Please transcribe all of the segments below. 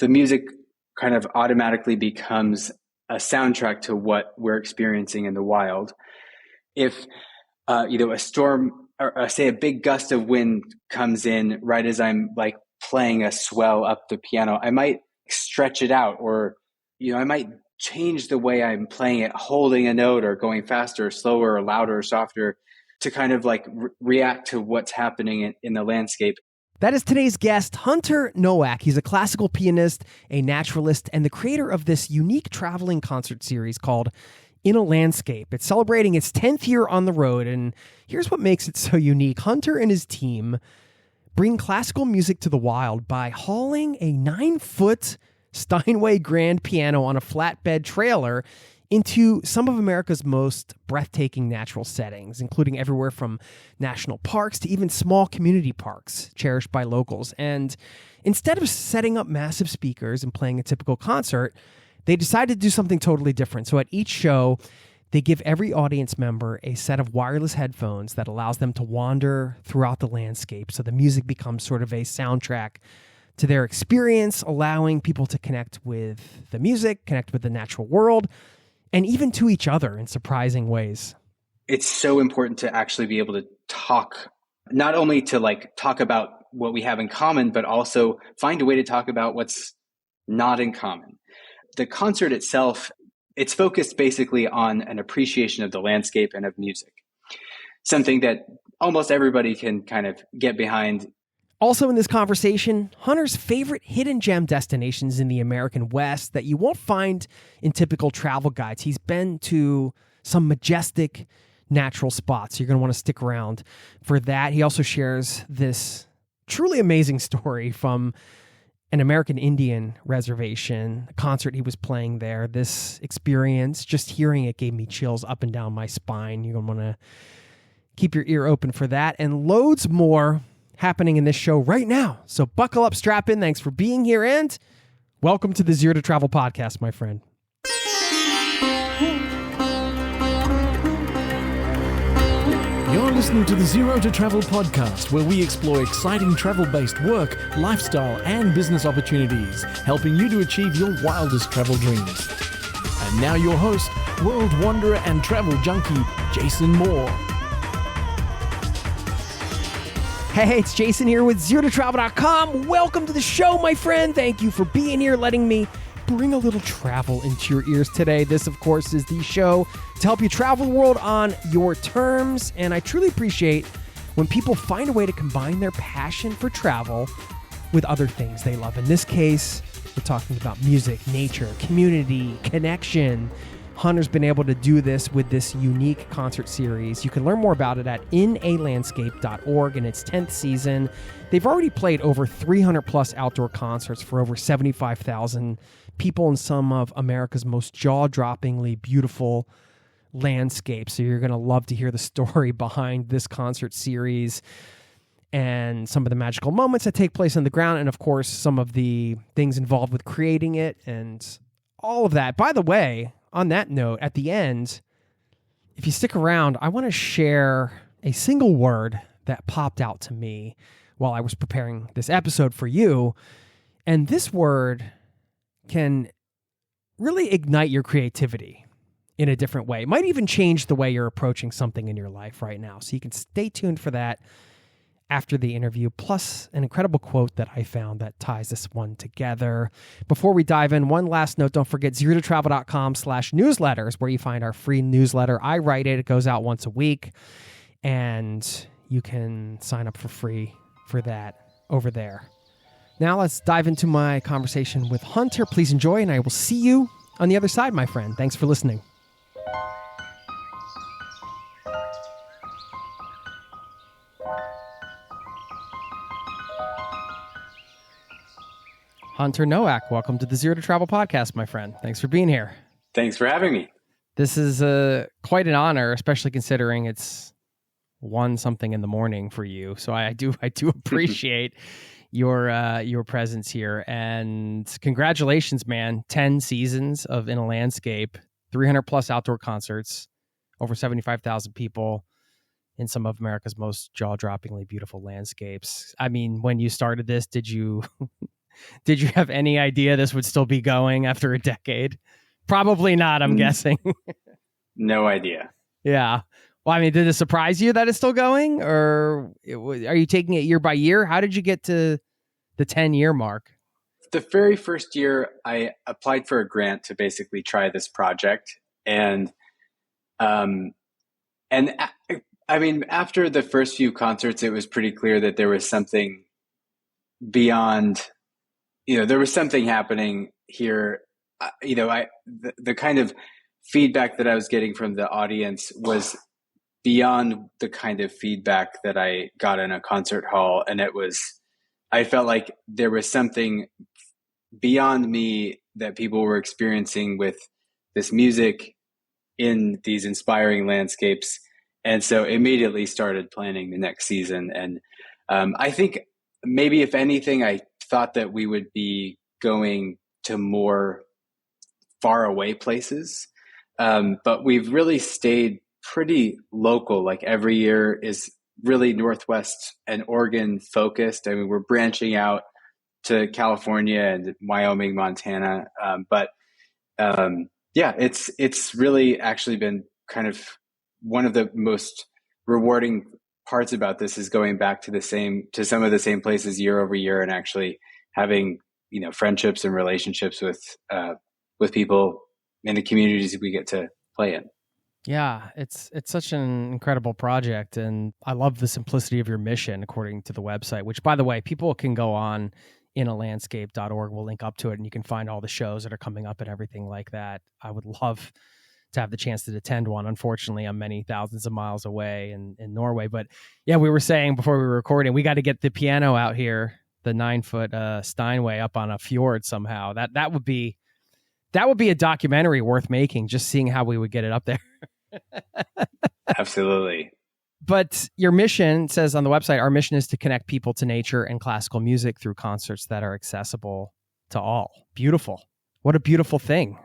the music kind of automatically becomes a soundtrack to what we're experiencing in the wild. If a storm or say a big gust of wind comes in right as I'm like playing a swell up the piano, I might stretch it out, or I might change the way I'm playing it, holding a note or going faster or slower or louder or softer to kind of like react to what's happening in the landscape. That is today's guest, Hunter Noack. He's a classical pianist, a naturalist, and the creator of this unique traveling concert series called In a Landscape. It's celebrating its 10th year on the road, and here's what makes it so unique. Hunter and his team bring classical music to the wild by hauling a 9-foot Steinway grand piano on a flatbed trailer into some of America's most breathtaking natural settings, including everywhere from national parks to even small community parks cherished by locals. And instead of setting up massive speakers and playing a typical concert, they decided to do something totally different. So at each show, they give every audience member a set of wireless headphones that allows them to wander throughout the landscape. So the music becomes sort of a soundtrack to their experience, allowing people to connect with the music, connect with the natural world, and even to each other in surprising ways. It's so important to actually be able to talk, not only to like talk about what we have in common, but also find a way to talk about what's not in common. The concert itself, it's focused basically on an appreciation of the landscape and of music, something that almost everybody can kind of get behind. Also in this conversation, Hunter's favorite hidden gem destinations in the American West that you won't find in typical travel guides. He's been to some majestic natural spots. You're going to want to stick around for that. He also shares this truly amazing story from an American Indian reservation, a concert he was playing there. This experience, just hearing it gave me chills up and down my spine. You're going to want to keep your ear open for that and loads more happening in this show right now. So buckle up, strap in. Thanks for being here, and welcome to the Zero to Travel podcast, my friend. You're listening to the Zero to Travel podcast, where we explore exciting travel-based work, lifestyle, and business opportunities, helping you to achieve your wildest travel dreams. And now your host, world wanderer and travel junkie, Jason Moore. Hey, it's Jason here with ZeroToTravel.com. Welcome to the show, my friend. Thank you for being here, letting me bring a little travel into your ears today. This, of course, is the show to help you travel the world on your terms. And I truly appreciate when people find a way to combine their passion for travel with other things they love. In this case, we're talking about music, nature, community, connection. Hunter's been able to do this with this unique concert series. You can learn more about it at inalandscape.org in its 10th season. They've already played over 300 plus outdoor concerts for over 75,000 people in some of America's most jaw-droppingly beautiful landscapes. So you're going to love to hear the story behind this concert series and some of the magical moments that take place on the ground, and of course, some of the things involved with creating it and all of that. By the way, on that note, at the end, if you stick around, I want to share a single word that popped out to me while I was preparing this episode for you. And this word can really ignite your creativity in a different way. It might even change the way you're approaching something in your life right now. So you can stay tuned for that after the interview, plus an incredible quote that I found that ties this one together. Before we dive in, one last note, don't forget zerototravel.com/newsletters, where you find our free newsletter. I write it. It goes out once a week, and you can sign up for free for that over there. Now let's dive into my conversation with Hunter. Please enjoy, and I will see you on the other side, my friend. Thanks for listening. Hunter Noack, welcome to the Zero to Travel podcast, my friend. Thanks for being here. Thanks for having me. This is quite an honor, especially considering it's 1-something in the morning for you. So I do appreciate your presence here, and congratulations, man! 10 seasons of In a Landscape, 300 plus outdoor concerts, over 75,000 people in some of America's most jaw-droppingly beautiful landscapes. I mean, when you started this, did you Did you have any idea this would still be going after a decade? Probably not, I'm guessing. No idea. Yeah. Well, I mean, did it surprise you that it's still going, or are you taking it year by year? How did you get to the 10-year mark? The very first year, I applied for a grant to basically try this project, and um, and I mean, after the first few concerts, it was pretty clear that there was something beyond. There was something happening here. The kind of feedback that I was getting from the audience was beyond the kind of feedback that I got in a concert hall, and I felt like there was something beyond me that people were experiencing with this music in these inspiring landscapes. And so immediately started planning the next season. And I think maybe if anything, I thought that we would be going to more far away places. But we've really stayed pretty local. Like every year is really Northwest and Oregon focused. I mean, we're branching out to California and Wyoming, Montana. Yeah, it's really actually been kind of one of the most rewarding parts about this is going back to some of the same places year over year and actually having, friendships and relationships with people in the communities we get to play in. Yeah, it's such an incredible project, and I love the simplicity of your mission according to the website, which, by the way, people can go on inalandscape.org. We'll link up to it, and you can find all the shows that are coming up and everything like that. I would love to have the chance to attend one. Unfortunately, I'm many thousands of miles away in Norway. But yeah, we were saying before we were recording, we got to get the piano out here, the 9-foot Steinway up on a fjord somehow. That would be a documentary worth making, just seeing how we would get it up there. Absolutely. But your mission says on the website, our mission is to connect people to nature and classical music through concerts that are accessible to all. Beautiful. What a beautiful thing.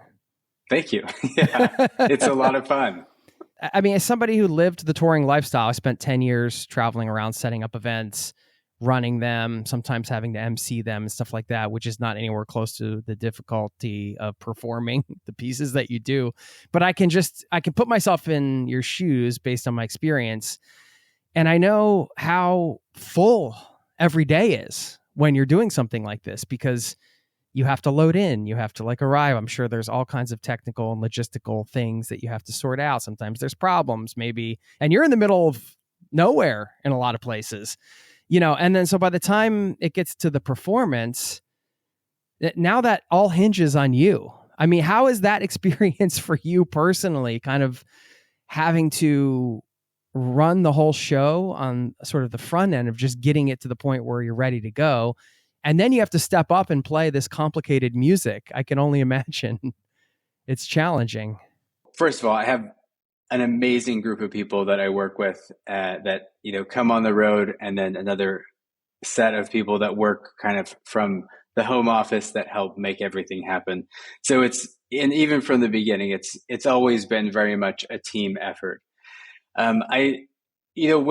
Thank you. Yeah, it's a lot of fun. I mean, as somebody who lived the touring lifestyle, I spent 10 years traveling around, setting up events, running them, sometimes having to MC them and stuff like that, which is not anywhere close to the difficulty of performing the pieces that you do. But I can put myself in your shoes based on my experience. And I know how full every day is when you're doing something like this, because you have to load in, you have to arrive. I'm sure there's all kinds of technical and logistical things that you have to sort out. Sometimes there's problems maybe, and you're in the middle of nowhere in a lot of places. And then so by the time it gets to the performance, now that all hinges on you. I mean, how is that experience for you personally, kind of having to run the whole show on sort of the front end of just getting it to the point where you're ready to go? And then you have to step up and play this complicated music. I can only imagine it's challenging. First of all, I have an amazing group of people that I work with that, come on the road, and then another set of people that work kind of from the home office that help make everything happen. So and even from the beginning, it's always been very much a team effort. When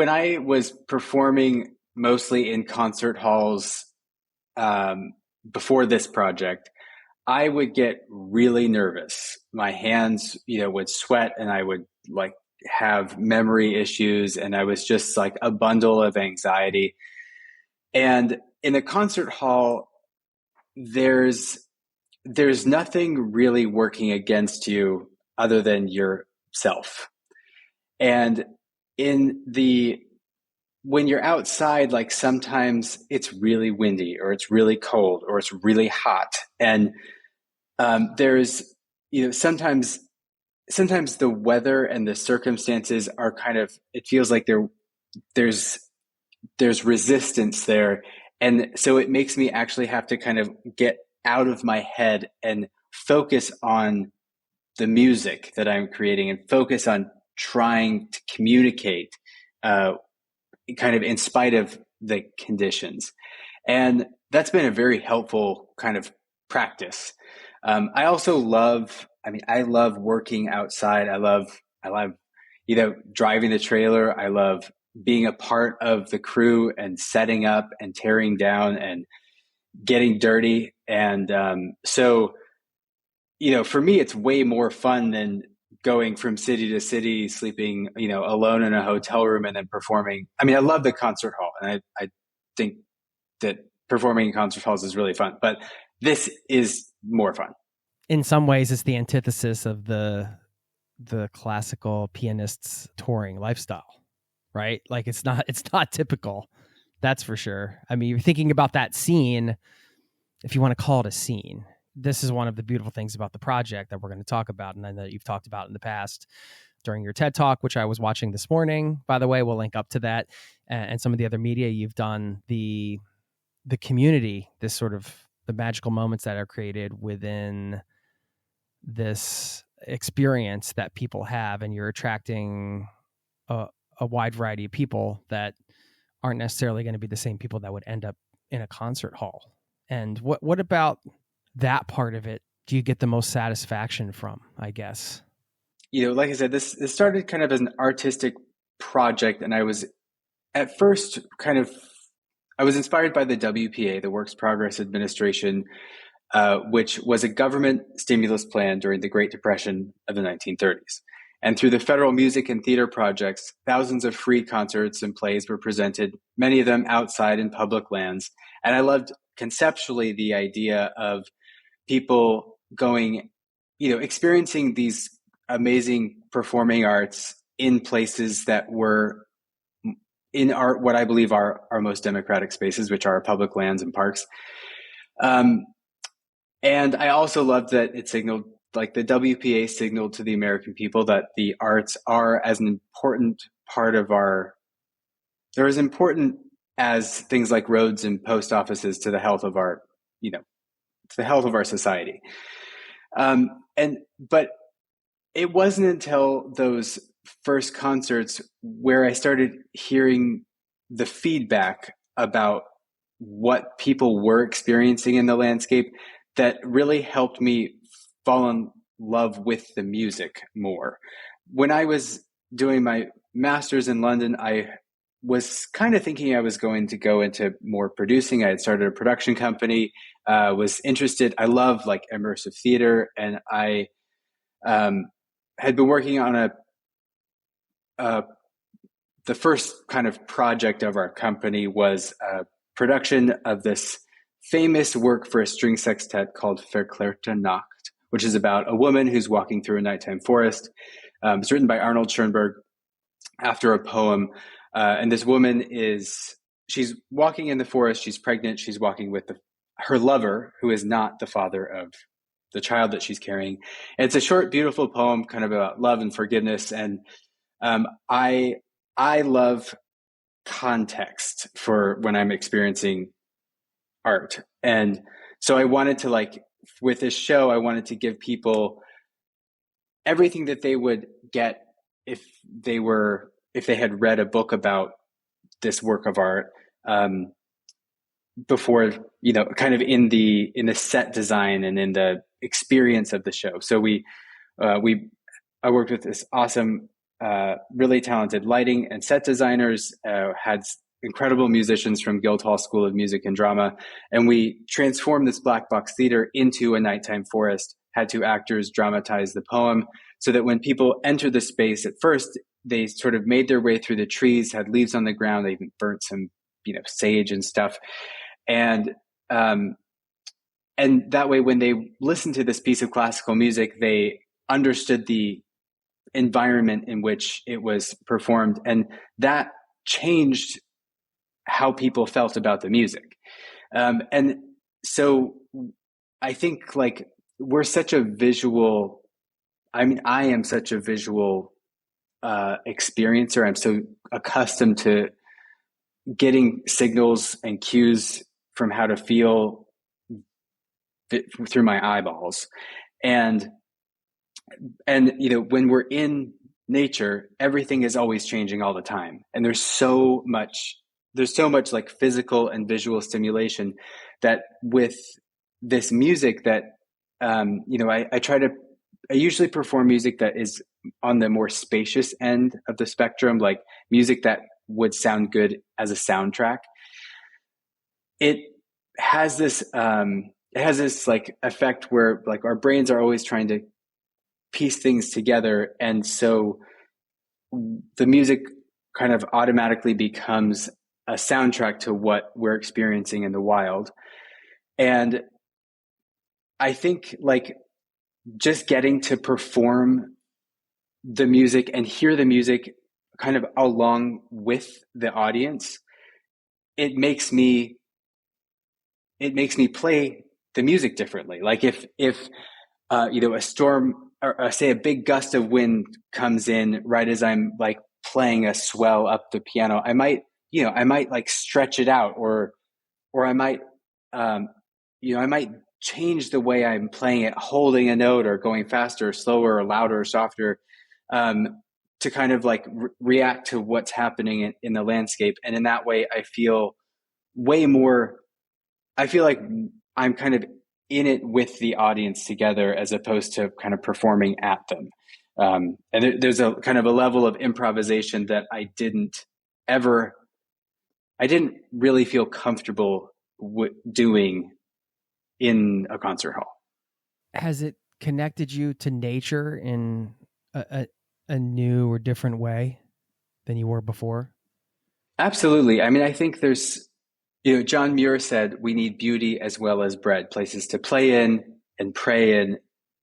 I was performing mostly in concert halls before this project, I would get really nervous. My hands, would sweat, and I would have memory issues, and I was just like a bundle of anxiety. And in a concert hall, there's nothing really working against you other than yourself. And when you're outside, sometimes it's really windy, or it's really cold, or it's really hot. And there's, sometimes the weather and the circumstances are kind of, it feels like there's resistance there. And so it makes me actually have to kind of get out of my head and focus on the music that I'm creating, and focus on trying to communicate, kind of in spite of the conditions. And that's been a very helpful kind of practice. I also love working outside. I love, driving the trailer. I love being a part of the crew and setting up and tearing down and, getting dirty. And so, for me, it's way more fun than going from city to city, sleeping, alone in a hotel room and then performing. I mean, I love the concert hall, and I think that performing in concert halls is really fun, but this is more fun. In some ways, it's the antithesis of the classical pianist's touring lifestyle, right? Like it's not typical. That's for sure. I mean, you're thinking about that scene, if you want to call it a scene. This is one of the beautiful things about the project that we're going to talk about, and that you've talked about in the past during your TED Talk, which I was watching this morning. By the way, we'll link up to that, and some of the other media you've done. The community, this sort of the magical moments that are created within this experience that people have, and you're attracting a wide variety of people that aren't necessarily going to be the same people that would end up in a concert hall. And what about that part of it do you get the most satisfaction from, I guess? Like I said, this started kind of as an artistic project, and I was at first I was inspired by the WPA, the Works Progress Administration, which was a government stimulus plan during the Great Depression of the 1930s. And through the federal music and theater projects, thousands of free concerts and plays were presented, many of them outside in public lands. And I loved conceptually the idea of people going, experiencing these amazing performing arts in places that were in what I believe are our most democratic spaces, which are public lands and parks. And I also loved that it signaled, like the WPA signaled to the American people, that the arts are as an important part of they're as important as things like roads and post offices to the health of our, to the health of our society. But it wasn't until those first concerts where I started hearing the feedback about what people were experiencing in the landscape that really helped me fall in love with the music more. When I was doing my master's in London, I was kind of thinking I was going to go into more producing. I had started a production company, was interested. I love like immersive theater, and I had been working on the first kind of project of our company was a production of this famous work for a string sextet called Verklärte Nacht, which is about a woman who's walking through a nighttime forest. It's written by Arnold Schoenberg after a poem. And this woman she's walking in the forest, she's pregnant, she's walking with her lover, who is not the father of the child that she's carrying. And it's a short, beautiful poem kind of about love and forgiveness. And I love context for when I'm experiencing art. And so I wanted to, with this show, I wanted to give people everything that they would get if they had read a book about this work of art before, kind of in the set design and in the experience of the show. So I worked with this awesome, really talented lighting and set designers, had incredible musicians from Guildhall School of Music and Drama. And we transformed this black box theater into a nighttime forest, had two actors dramatize the poem so that when people enter the space, at first, they sort of made their way through the trees, had leaves on the ground. They even burnt some, sage and stuff. And that way, when they listened to this piece of classical music, they understood the environment in which it was performed. And that changed how people felt about the music. And so I think we're such a visual, I am such a visual experiencer. I'm so accustomed to getting signals and cues from how to feel through my eyeballs. And when we're in nature, everything is always changing all the time. And there's so much like physical and visual stimulation that with this music that, I usually perform music that is on the more spacious end of the spectrum, like music that would sound good as a soundtrack. It has this it has this like effect where like our brains are always trying to piece things together, and so the music kind of automatically becomes a soundtrack to what we're experiencing in the wild. And I think like just getting to perform the music and hear the music kind of along with the audience, it makes me play the music differently. Like if a storm or say a big gust of wind comes in right as I'm like playing a swell up the piano, I might like stretch it out, or I might um, I might change the way I'm playing it, holding a note or going faster or slower or louder or softer, to kind of like react to what's happening in the landscape. And in that way, way more, I feel like I'm kind of in it with the audience together as opposed to kind of performing at them. And there's a kind of a level of improvisation that I didn't really feel comfortable doing in a concert hall. Has it connected you to nature in a new or different way than you were before? Absolutely. I mean, I think there's, John Muir said we need beauty as well as bread, places to play in and pray in,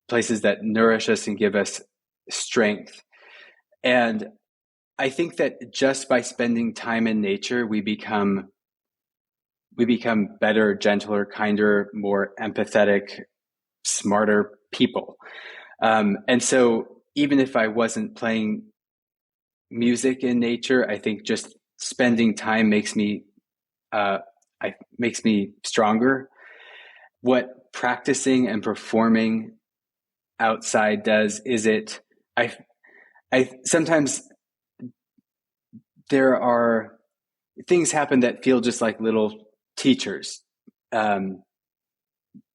places that nourish us and give us strength. And I think that just by spending time in nature, we become better, gentler, kinder, more empathetic, smarter people. And so even if I wasn't playing music in nature, I think just spending time makes me stronger. What practicing and performing outside does is I sometimes there are things happen that feel just like little teachers,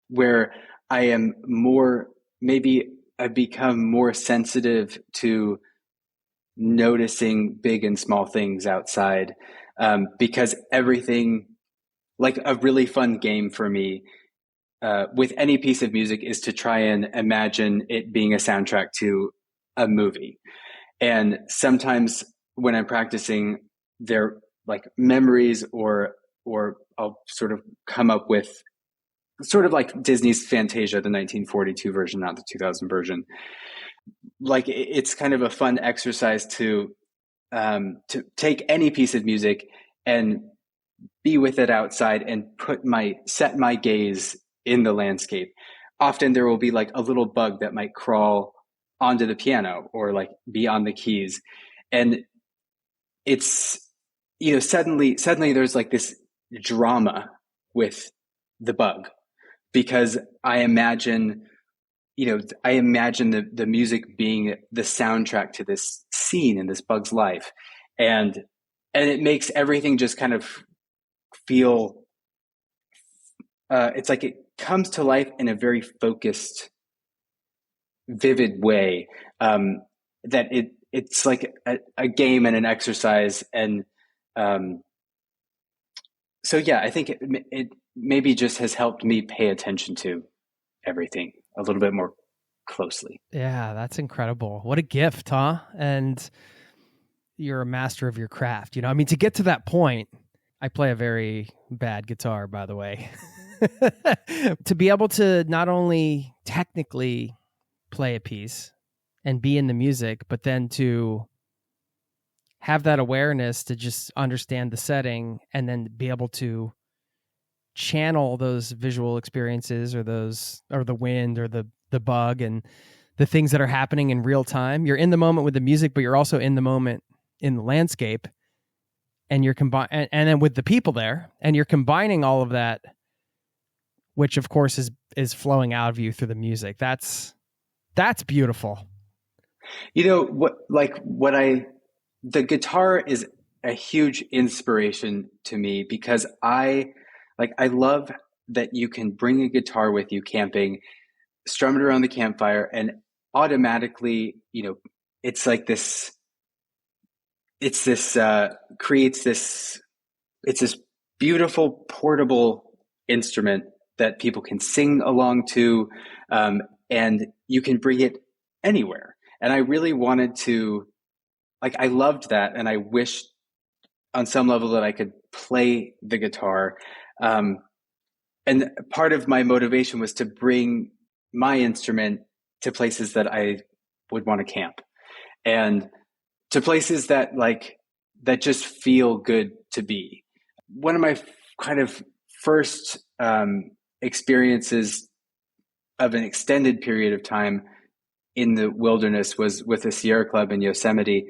where I am maybe I've become more sensitive to noticing big and small things outside, because everything, like a really fun game for me with any piece of music is to try and imagine it being a soundtrack to a movie. And sometimes when I'm practicing, they're like memories, or I'll sort of come up with sort of like Disney's Fantasia, the 1942 version, not the 2000 version. Like it's kind of a fun exercise to take any piece of music and be with it outside and set my gaze in the landscape. Often there will be like a little bug that might crawl onto the piano or like be on the keys. And it's, suddenly there's like this drama with the bug, because I imagine the music being the soundtrack to this scene in this bug's life. And it makes everything just kind of feel, it's like it comes to life in a very focused, vivid way, that it's like a game and an exercise. And so, yeah, I think it maybe just has helped me pay attention to everything a little bit more closely. Yeah, that's incredible. What a gift, huh? And you're a master of your craft. I mean, to get to that point, I play a very bad guitar, by the way. To be able to not only technically play a piece and be in the music, but then to have that awareness to just understand the setting and then be able to channel those visual experiences or the wind or the bug and the things that are happening in real time. You're in the moment with the music, but you're also in the moment in the landscape, and you're and then with the people there, and you're combining all of that, which of course is flowing out of you through the music. That's beautiful. The guitar is a huge inspiration to me, because I love that you can bring a guitar with you camping, strum it around the campfire, and automatically, it's like this, it's this, creates this, it's this beautiful portable instrument that people can sing along to, and you can bring it anywhere. And I really wanted to, like, I loved that, and I wished on some level that I could play the guitar. And part of my motivation was to bring my instrument to places that I would want to camp, and to places that just feel good to be. One of my kind of first experiences of an extended period of time in the wilderness was with the Sierra Club in Yosemite.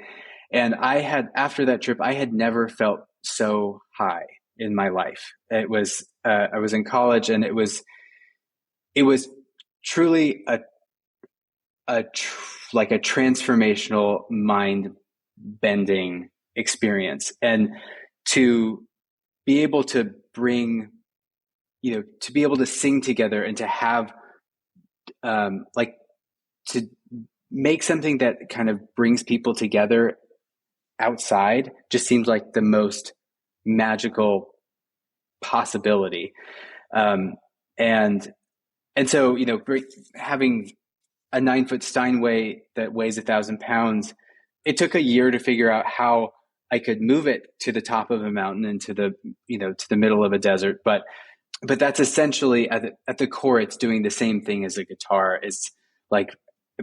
And after that trip, I had never felt so high in my life. It was, I was in college, and it was truly like a transformational, mind bending experience. And to be able to bring, to be able to sing together, and to have, to make something that kind of brings people together outside, just seems like the most magical possibility. And so, having a 9-foot Steinway that weighs 1,000 pounds, it took a year to figure out how I could move it to the top of a mountain and to the middle of a desert. But that's essentially at the core, it's doing the same thing as a guitar. It's like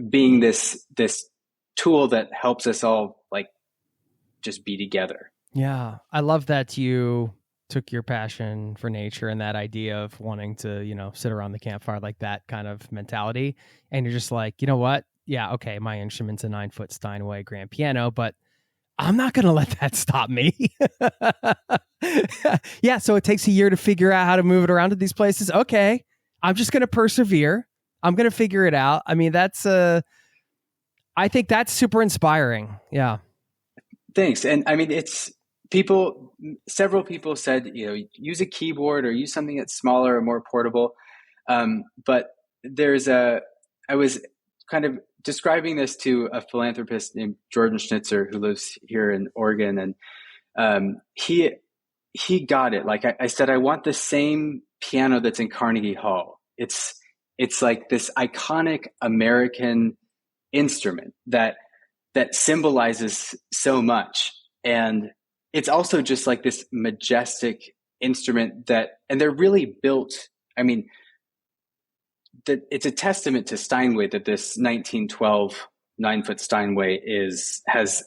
being this tool that helps us all just be together. Yeah. I love that you took your passion for nature and that idea of wanting to, sit around the campfire, like that kind of mentality. And you're just like, you know what? Yeah. Okay. My instrument's a 9-foot Steinway grand piano, but I'm not going to let that stop me. Yeah. So it takes a year to figure out how to move it around to these places. Okay. I'm just going to persevere. I'm going to figure it out. I mean, I think that's super inspiring. Yeah. Thanks. And I mean, several people said, use a keyboard or use something that's smaller or more portable. But I was kind of describing this to a philanthropist named Jordan Schnitzer, who lives here in Oregon. And he got it. Like I said, I want the same piano that's in Carnegie Hall. It's like this iconic American instrument that symbolizes so much. And it's also just like this majestic instrument and they're really built. I mean, it's a testament to Steinway that this 1912 9-foot Steinway has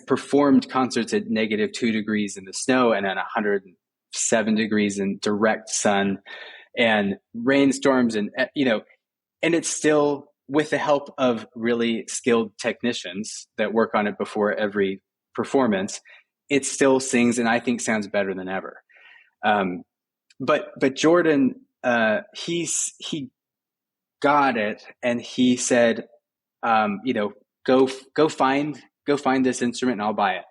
performed concerts at -2 degrees in the snow and at 107 degrees in direct sun and rainstorms, and it's still, with the help of really skilled technicians that work on it before every performance, it still sings, and I think sounds better than ever. But Jordan, he got it, and he said, go find this instrument and I'll buy it.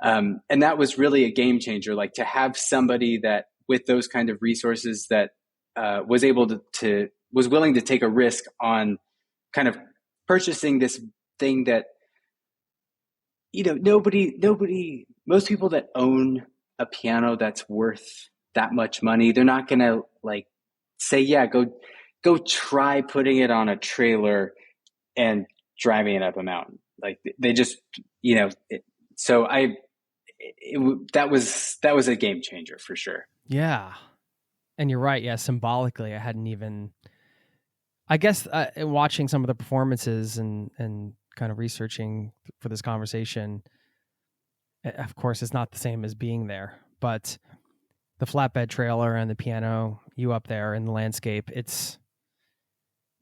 And that was really a game changer, like to have somebody that with those kind of resources that was willing to take a risk on kind of purchasing this thing that, most people that own a piano that's worth that much money, they're not going to say, yeah, go try putting it on a trailer and driving it up a mountain. Like they just, so that was a game changer for sure. Yeah. And you're right. Yeah. Symbolically, I guess in watching some of the performances and kind of researching for this conversation, of course, it's not the same as being there, but the flatbed trailer and the piano, you up there in the landscape, you're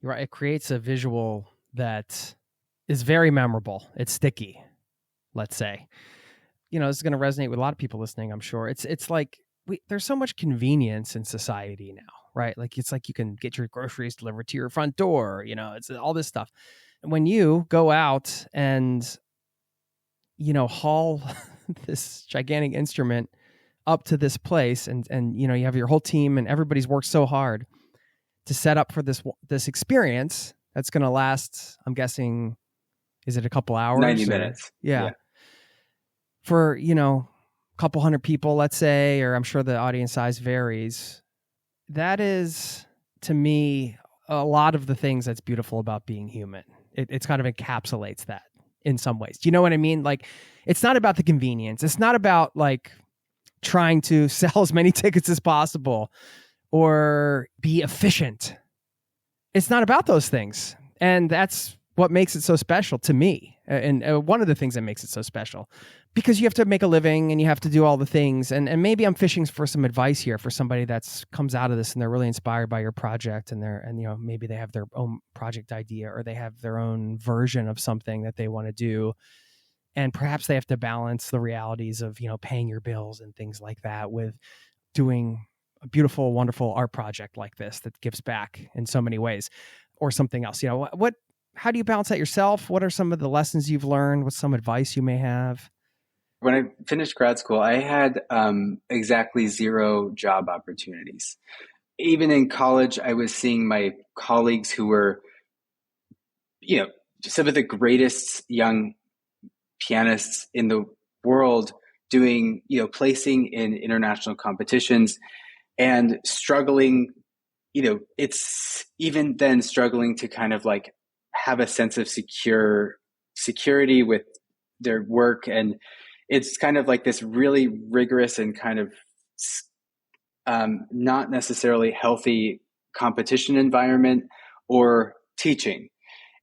right. It creates a visual that is very memorable. It's sticky, let's say. This is going to resonate with a lot of people listening, I'm sure. It's like there's so much convenience in society now, right? Like it's like you can get your groceries delivered to your front door, it's all this stuff. And when you go out and, haul this gigantic instrument up to this place and you have your whole team and everybody's worked so hard to set up for this experience that's going to last, I'm guessing, is it a couple hours? 90 minutes. Yeah. For, couple hundred people, let's say, or I'm sure the audience size varies. That is, to me, a lot of the things that's beautiful about being human. It's kind of encapsulates that in some ways. Do you know what I mean? Like, it's not about the convenience. It's not about like trying to sell as many tickets as possible or be efficient. It's not about those things. And that's what makes it so special to me. And one of the things that makes it so special, because you have to make a living and you have to do all the things. And maybe I'm fishing for some advice here for somebody that's comes out of this and they're really inspired by your project and maybe they have their own project idea or they have their own version of something that they want to do. And perhaps they have to balance the realities of, paying your bills and things like that with doing a beautiful, wonderful art project like this that gives back in so many ways or something else. How do you balance that yourself? What are some of the lessons you've learned? What's some advice you may have? When I finished grad school, I had exactly 0 job opportunities. Even in college, I was seeing my colleagues who were, some of the greatest young pianists in the world doing, placing in international competitions and struggling, it's even then struggling to kind of like have a sense of security with their work. And it's kind of like this really rigorous and kind of not necessarily healthy competition environment or teaching.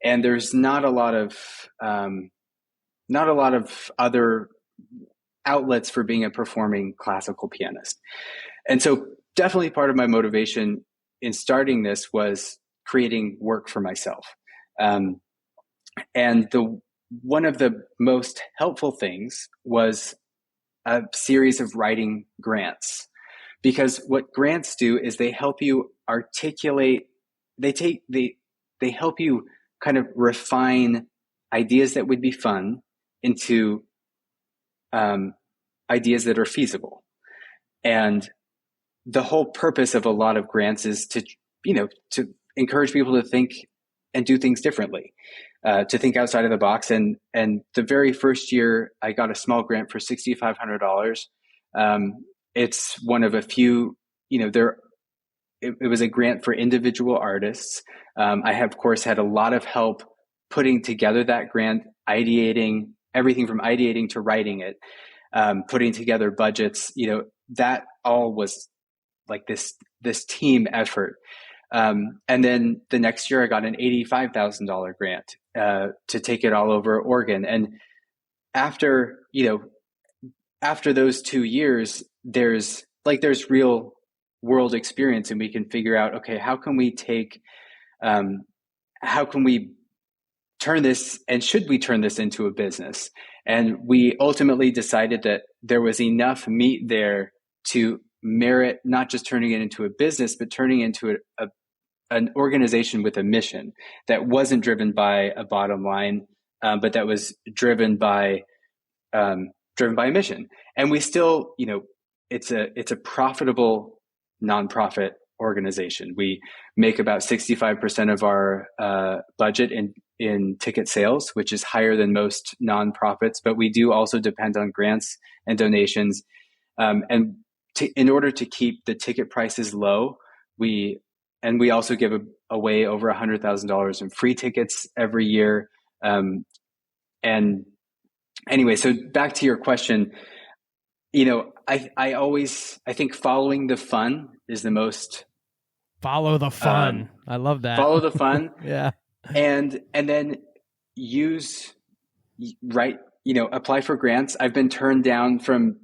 And there's not a lot of other outlets for being a performing classical pianist. And so definitely part of my motivation in starting this was creating work for myself. And one of the most helpful things was a series of writing grants, because what grants do is they help you articulate, they help you kind of refine ideas that would be fun into ideas that are feasible. And the whole purpose of a lot of grants is to encourage people to think and do things differently, to think outside of the box. And the very first year I got a small grant for $6,500. It's one of a few, it was a grant for individual artists. I have, of course, had a lot of help putting together that grant, ideating, everything from ideating to writing it, putting together budgets, that all was like this team effort. And then the next year I got an $85,000 grant to take it all over Oregon. And after those 2 years, there's real world experience, and we can figure out, okay, how can we turn this, and should we turn this into a business? And we ultimately decided that there was enough meat there to merit not just turning it into a business, but turning it into an organization with a mission that wasn't driven by a bottom line, but that was driven by a mission. And we still, it's a profitable nonprofit organization. We make about 65% of our budget in ticket sales, which is higher than most nonprofits, but we do also depend on grants and donations. In order to keep the ticket prices low, we also give away over $100,000 in free tickets every year. And anyway, so back to your question, I think following the fun is the most. Follow the fun. I love that. Follow the fun. Yeah. And then apply for grants. I've been turned down from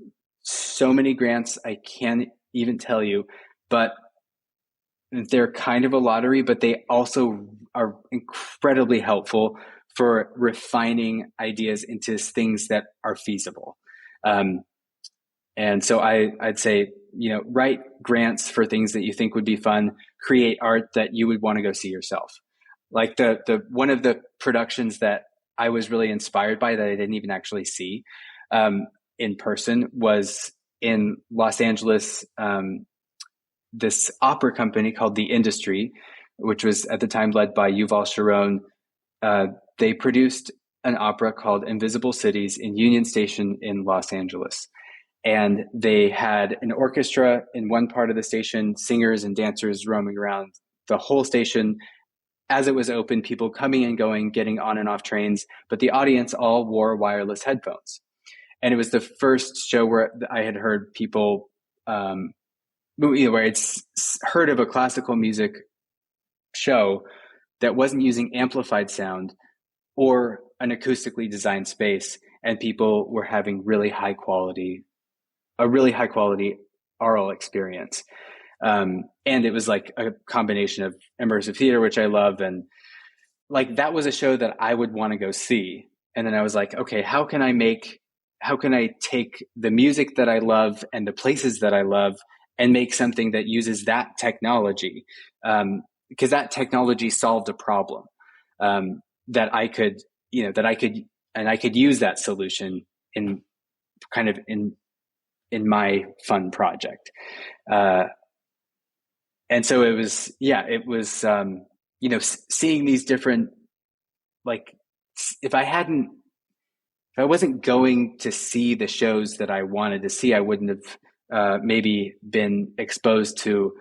so many grants I can't even tell you, but they're kind of a lottery, but they also are incredibly helpful for refining ideas into things that are feasible. And so I'd say, write grants for things that you think would be fun, create art that you would want to go see yourself. Like the one of the productions that I was really inspired by that I didn't even actually see in person was in Los Angeles, this opera company called The Industry, which was at the time led by Yuval Sharon. They produced an opera called Invisible Cities in Union Station in Los Angeles. And they had an orchestra in one part of the station, singers and dancers roaming around the whole station. As it was open, people coming and going, getting on and off trains, but the audience all wore wireless headphones. And it was the first show where I had heard people, where it's heard of a classical music show that wasn't using amplified sound or an acoustically designed space, and people were having a really high quality aural experience. And it was like a combination of immersive theater, which I love. And like, that was a show that I would want to go see. And then I was like, okay, how can I take the music that I love and the places that I love and make something that uses that technology? Because that technology solved a problem, that I could use that solution in my fun project. And so it was, seeing these different, like, if I wasn't going to see the shows that I wanted to see, I wouldn't have maybe been exposed to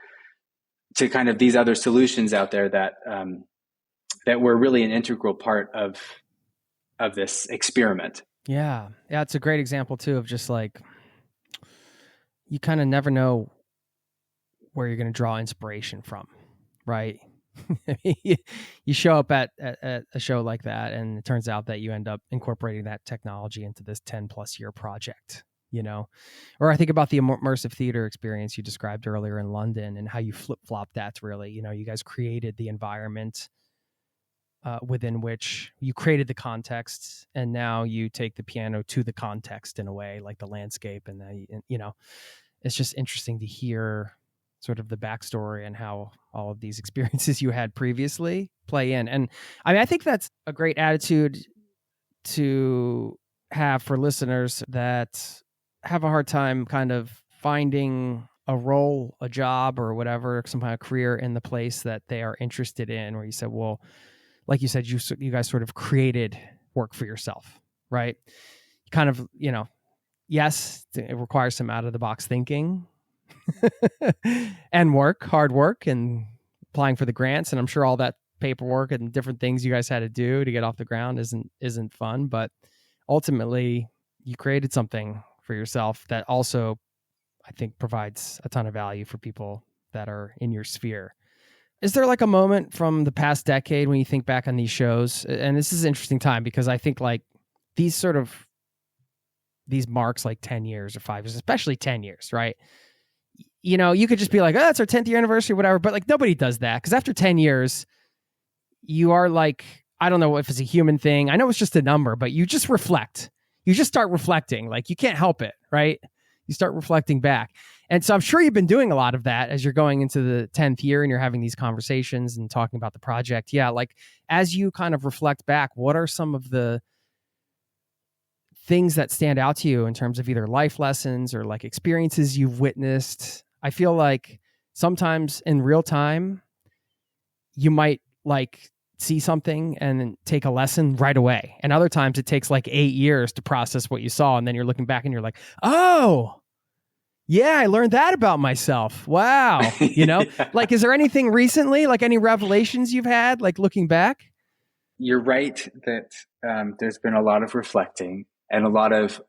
kind of these other solutions out there that were really an integral part of this experiment. Yeah. It's a great example too of just like, you kind of never know where you're going to draw inspiration from, right? You show up at a show like that, and it turns out that you end up incorporating that technology into this 10 plus year project, or I think about the immersive theater experience you described earlier in London and how you flip-flopped that to really, you guys created the environment within which you created the context, and now you take the piano to the context in a way, like the landscape. And then, it's just interesting to hear sort of the backstory and how all of these experiences you had previously play in. And I mean, I think that's a great attitude to have for listeners that have a hard time kind of finding a role, a job, or whatever, some kind of career in the place that they are interested in, where you said, well, like you said, you guys sort of created work for yourself, right? Kind of, yes, it requires some out of the box thinking and hard work, and applying for the grants. And I'm sure all that paperwork and different things you guys had to do to get off the ground isn't fun, but ultimately you created something for yourself that also, I think, provides a ton of value for people that are in your sphere. Is there like a moment from the past decade when you think back on these shows? And this is an interesting time because I think like these marks, like 10 years or 5 years, especially 10 years, right? You could just be like, oh, it's our 10th year anniversary, whatever. But like nobody does that, because after 10 years, you are like, I don't know if it's a human thing. I know it's just a number, but you just reflect. You just start reflecting. Like you can't help it, right? You start reflecting back. And so I'm sure you've been doing a lot of that as you're going into the 10th year and you're having these conversations and talking about the project. Yeah. Like as you kind of reflect back, what are some of the things that stand out to you in terms of either life lessons or like experiences you've witnessed? I feel like sometimes in real time, you might like see something and then take a lesson right away. And other times it takes like 8 years to process what you saw. And then you're looking back and you're like, oh, yeah, I learned that about myself. Wow. Yeah. Like, is there anything recently, like any revelations you've had, like looking back? You're right that there's been a lot of reflecting and a lot of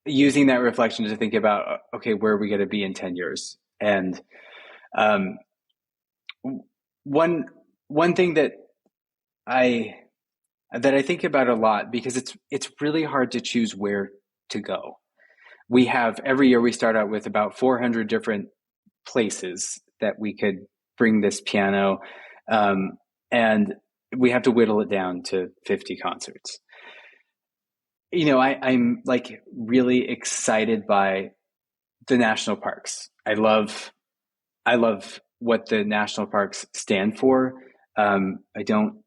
using that reflection to think about, okay, where are we going to be in 10 years? And one thing that I think about a lot, because it's really hard to choose where to go. Every year we start out with about 400 different places that we could bring this piano, and we have to whittle it down to 50 concerts. I'm like really excited by the national parks. I love what the national parks stand for. I don't,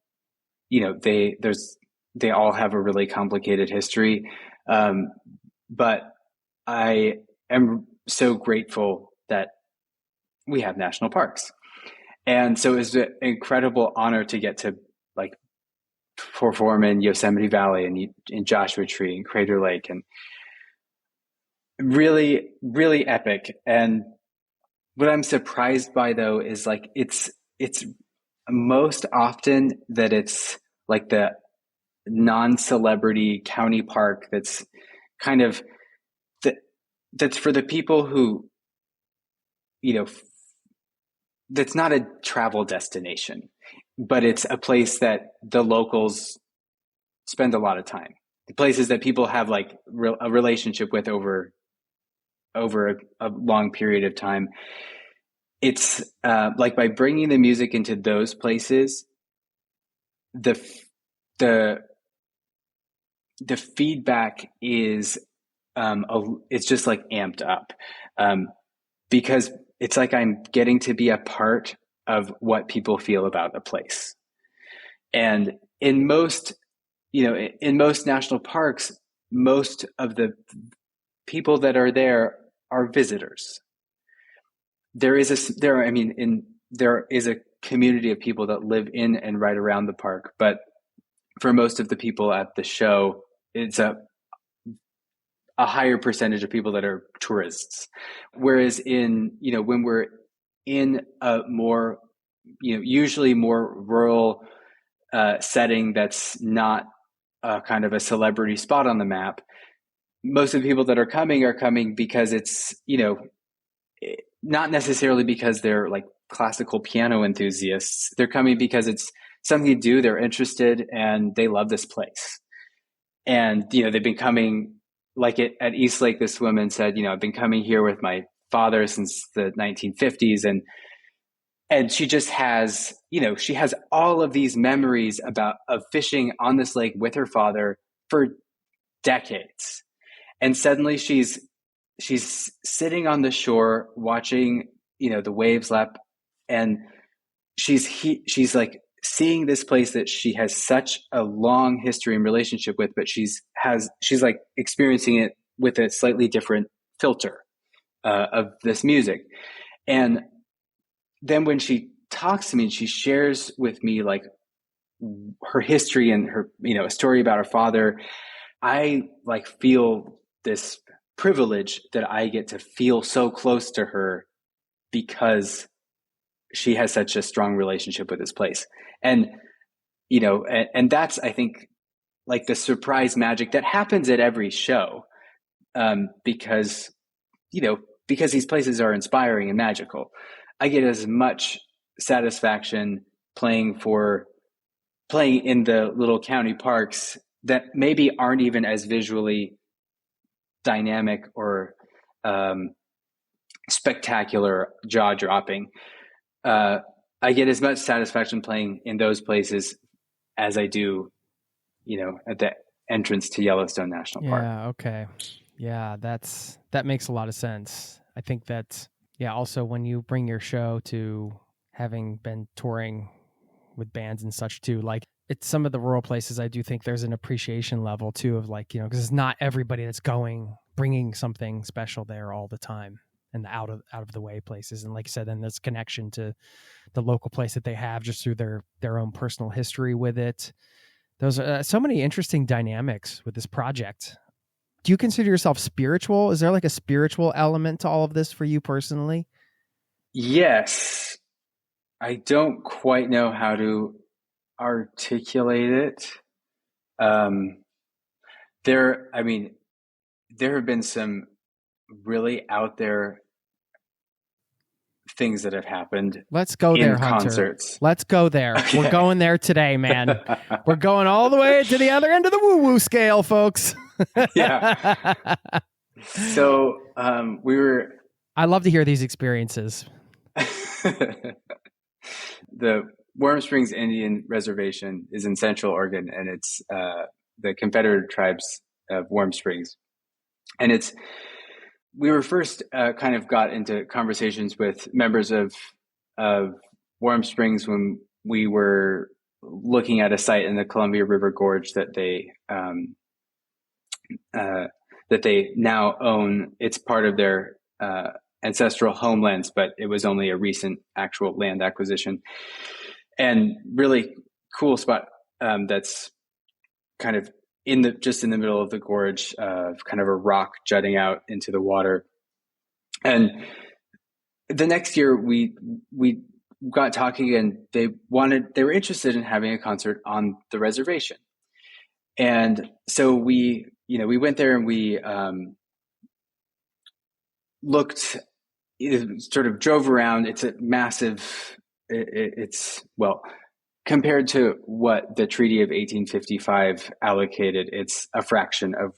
they all have a really complicated history, but I am so grateful that we have national parks. And so it's an incredible honor to get to like perform in Yosemite Valley and in Joshua Tree and Crater Lake. And really, really epic. And what I'm surprised by though is like it's most often that it's like the non-celebrity county park that's kind of that that's for the people who, you know, that's not a travel destination, but it's a place that the locals spend a lot of time. The places that people have like a relationship with over a long period of time. It's like by bringing the music into those places, the the the feedback is it's just like amped up, because it's like I'm getting to be a part of what people feel about a place. And in most, in most national parks, most of the people that are there are visitors. There is a community of people that live in and right around the park, but for most of the people at the show, it's a higher percentage of people that are tourists. Whereas when we're in a more, usually more rural setting that's not kind of a celebrity spot on the map, most of the people that are coming because it's, not necessarily because they're like classical piano enthusiasts. They're coming because it's something to do, they're interested, and they love this place. And, they've been coming, like at East Lake, this woman said, I've been coming here with my father since the 1950s. And she just has, she has all of these memories of fishing on this lake with her father for decades. And suddenly she's sitting on the shore watching, the waves lap, and she's like seeing this place that she has such a long history and relationship with, but she's like experiencing it with a slightly different filter of this music. And then when she talks to me and she shares with me like her history and her, a story about her father, I like feel this privilege that I get to feel so close to her because she has such a strong relationship with this place. And, and that's, I think, like the surprise magic that happens at every show, because these places are inspiring and magical. I get as much satisfaction playing in the little county parks that maybe aren't even as visually dynamic or spectacular, jaw-dropping. I get as much satisfaction playing in those places as I do, at the entrance to Yellowstone National Park. Yeah, okay. Yeah, that makes a lot of sense. I think that, also when you bring your show to having been touring with bands and such too, like it's some of the rural places, I do think there's an appreciation level too of like, because it's not everybody that's bringing something special there all the time, and the out of the way places. And like you said, then there's connection to the local place that they have just through their own personal history with it. Those are so many interesting dynamics with this project. Do you consider yourself spiritual? Is there like a spiritual element to all of this for you personally? Yes. I don't quite know how to articulate it. There have been some really out there things that have happened. Let's go there, Hunter. Concerts. Let's go there. Okay. We're going there today, man. We're going all the way to the other end of the woo-woo scale, folks. Yeah. So I love to hear these experiences. The Warm Springs Indian Reservation is in Central Oregon, and it's the Confederate Tribes of Warm Springs. And we were first kind of got into conversations with members of Warm Springs when we were looking at a site in the Columbia River Gorge that they now own. It's part of their ancestral homelands, but it was only a recent actual land acquisition. And really cool spot that's kind of just in the middle of the gorge, kind of a rock jutting out into the water. And the next year we got talking, and they were interested in having a concert on the reservation. And so we went there, and we looked, sort of drove around. It's a massive, compared to what the Treaty of 1855 allocated, it's a fraction of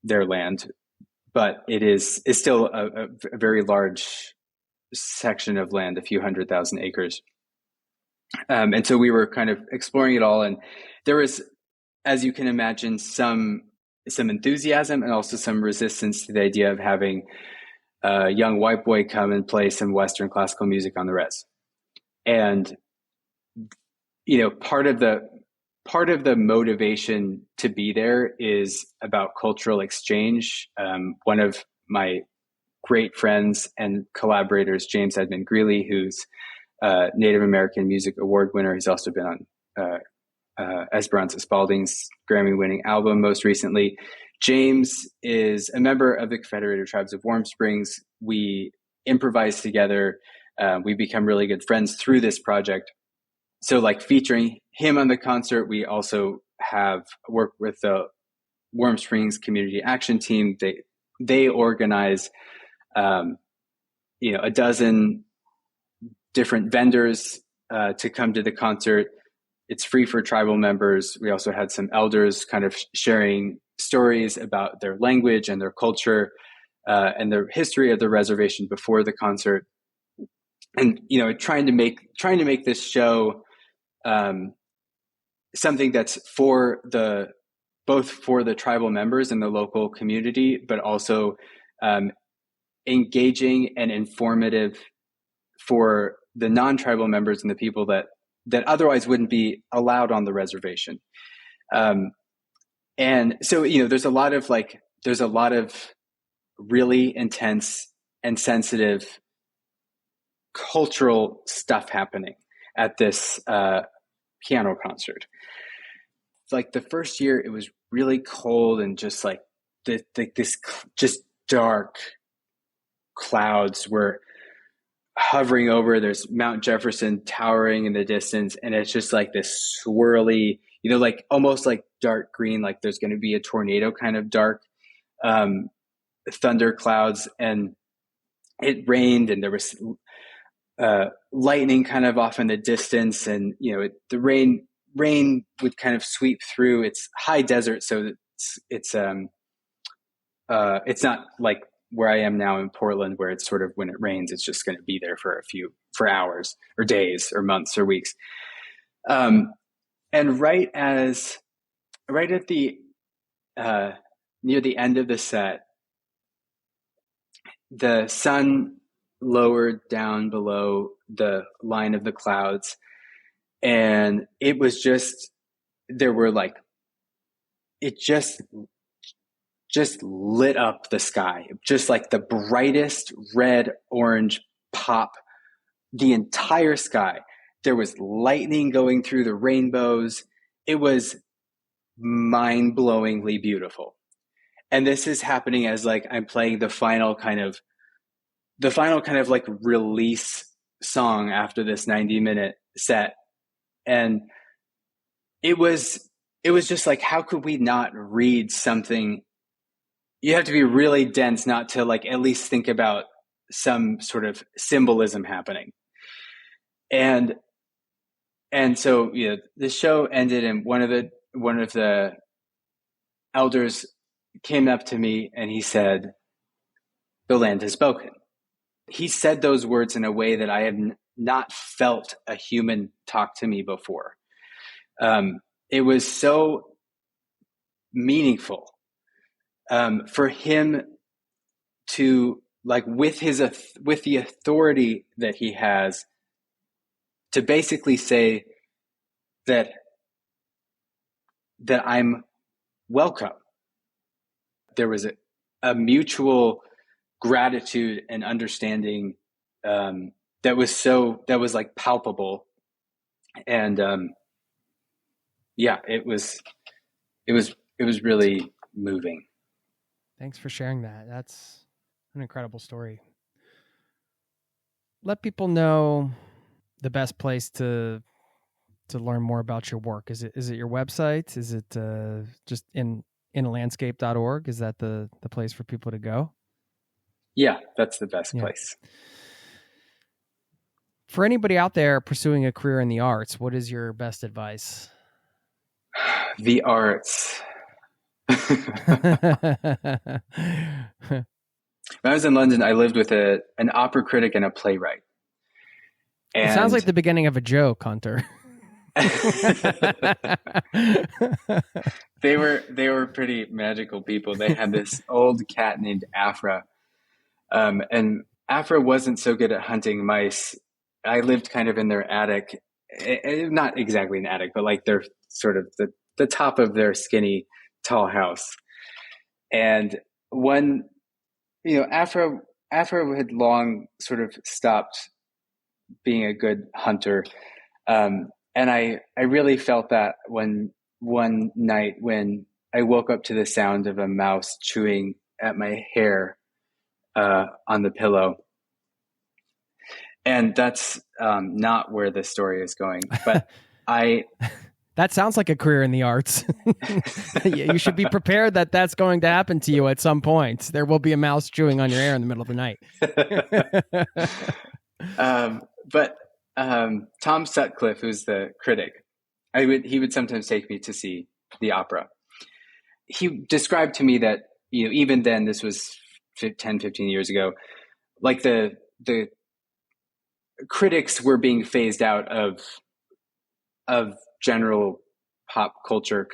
their land, but it's still a very large section of land, a few 100,000 acres. And so we were kind of exploring it all, and there was, as you can imagine, some enthusiasm and also some resistance to the idea of having a young white boy come and play some Western classical music on the res. And part of the motivation to be there is about cultural exchange. One of my great friends and collaborators, James Edmund Greeley, who's a Native American Music Award winner. He's also been on Esperanza Spalding's Grammy-winning album most recently. James is a member of the Confederated Tribes of Warm Springs. We improvise together. We become really good friends through this project. So, like, featuring him on the concert, we also have worked with the Warm Springs Community Action Team. They organize, a dozen different vendors to come to the concert. It's free for tribal members. We also had some elders kind of sharing stories about their language and their culture and the history of the reservation before the concert. And trying to make this show something that's both for the tribal members and the local community, but also engaging and informative for the non-tribal members and the people that otherwise wouldn't be allowed on the reservation. And so, there's a lot of really intense and sensitive cultural stuff happening at this piano concert. Like, the first year, it was really cold, and just like this just dark clouds were hovering over. There's Mount Jefferson towering in the distance, and it's just like this swirly, like almost like dark green, like there's going to be a tornado kind of dark thunder clouds. And it rained, and there was lightning kind of off in the distance, and the rain would kind of sweep through. It's high desert, so it's not like where I am now in Portland, where it's sort of, when it rains, it's just going to be there for hours or days or months or weeks. And right at the near the end of the set, the sun lowered down below the line of the clouds, and it was just, it just lit up the sky, just like the brightest red, orange pop, the entire sky. There was lightning going through the rainbows. It was mind-blowingly beautiful. And this is happening as like I'm playing the final kind of like release song after this 90-minute set. And it was just like, how could we not read something? You have to be really dense not to like at least think about some sort of symbolism happening. And so the show ended, and one of the elders came up to me and he said, "The land has spoken." He said those words in a way that I have not felt a human talk to me before. It was so meaningful for him to, like, with the authority that he has, to basically say that I'm welcome. There was a mutual gratitude and understanding that was like palpable. And it was really moving. Thanks for sharing that. That's an incredible story. Let people know the best place to learn more about your work. Is it your website? Is it just inalandscape.org? Is that the place for people to go? Yeah, that's the best place. For anybody out there pursuing a career in the arts, what is your best advice? The arts. When I was in London, I lived with an opera critic and a playwright. And it sounds like the beginning of a joke, Hunter. They were pretty magical people. They had this old cat named Afra. And Afra wasn't so good at hunting mice. I lived kind of in their attic, not exactly an attic, but like they're sort of the top of their skinny, tall house. And Afra had long sort of stopped being a good hunter. And I really felt that one night when I woke up to the sound of a mouse chewing at my hair on the pillow. And that's not where the story is going. But that sounds like a career in the arts. You should be prepared that that's going to happen to you at some point. There will be a mouse chewing on your hair in the middle of the night. But Tom Sutcliffe, who's the critic, he would sometimes take me to see the opera. He described to me that, even then, this was 10, 15 years ago, like the critics were being phased out of general pop culture,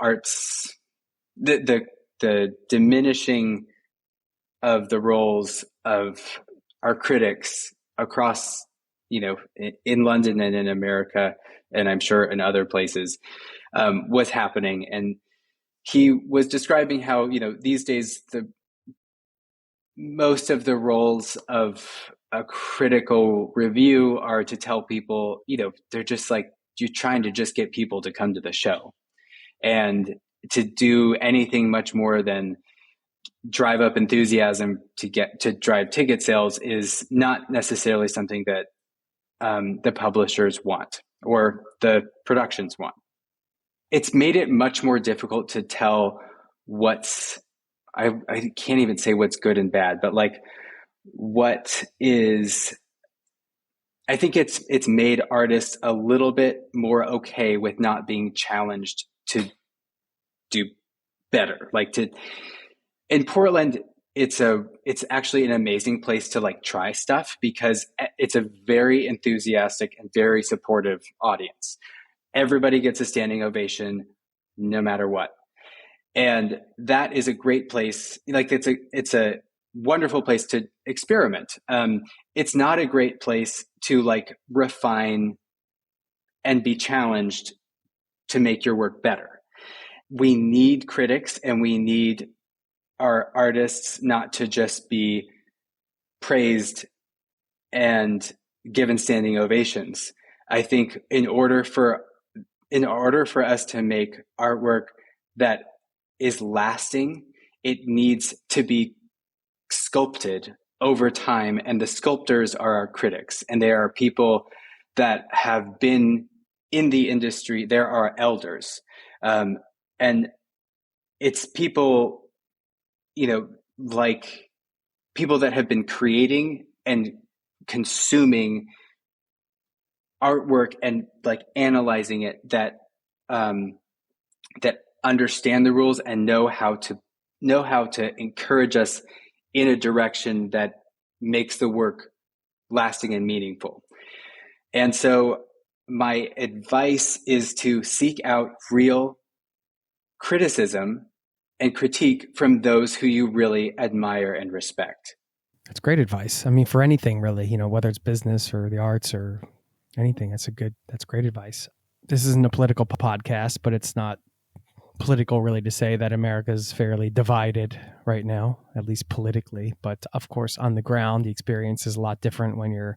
arts, the diminishing of the roles of our critics across, in London and in America, and I'm sure in other places, was happening. And he was describing how, these days, most of the roles of a critical review are to tell people, they're just like, you're trying to just get people to come to the show. And to do anything much more than drive up enthusiasm to drive ticket sales is not necessarily something that the publishers want or the productions want. It's made it much more difficult to tell I can't even say what's good and bad, but like what is, I think it's made artists a little bit more okay with not being challenged to do better. In Portland, it's actually an amazing place to like try stuff because it's a very enthusiastic and very supportive audience. Everybody gets a standing ovation no matter what. And that is a great place. Like it's a wonderful place to experiment. It's not a great place to like refine and be challenged to make your work better. We need critics and we need our artists not to just be praised and given standing ovations. I think in order for us to make artwork that is lasting, it needs to be sculpted over time. And the sculptors are our critics. And they are people that have been in the industry. There are elders. And it's people, like people that have been creating and consuming artwork and like analyzing it that understand the rules and know how to encourage us in a direction that makes the work lasting and meaningful. And so my advice is to seek out real criticism and critique from those who you really admire and respect. That's great advice. I mean, for anything really, whether it's business or the arts or anything, that's great advice. This isn't a political podcast, but it's not political really to say that America's fairly divided right now, at least politically. But of course, on the ground, the experience is a lot different when you're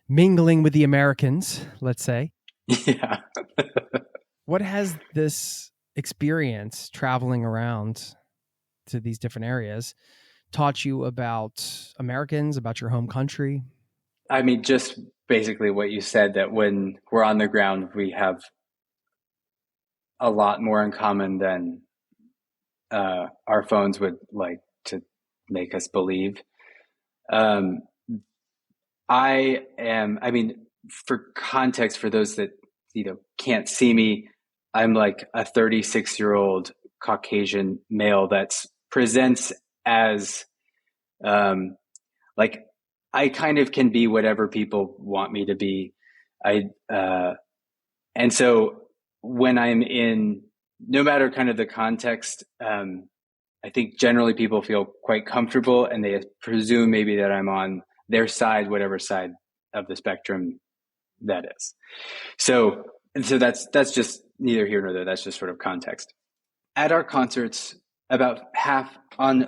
mingling with the Americans, let's say. Yeah. What has this experience traveling around to these different areas taught you about Americans, about your home country? I mean, just basically what you said, that when we're on the ground, we have a lot more in common than our phones would like to make us believe. Um, I mean, for context, for those that, can't see me, I'm like a 36-year-old Caucasian male that's presents as, like, I kind of can be whatever people want me to be. And so when I'm in, no matter kind of the context, I think generally people feel quite comfortable, and they presume maybe that I'm on their side, whatever side of the spectrum that is. So that's just neither here nor there. That's just sort of context. At our concerts, about half of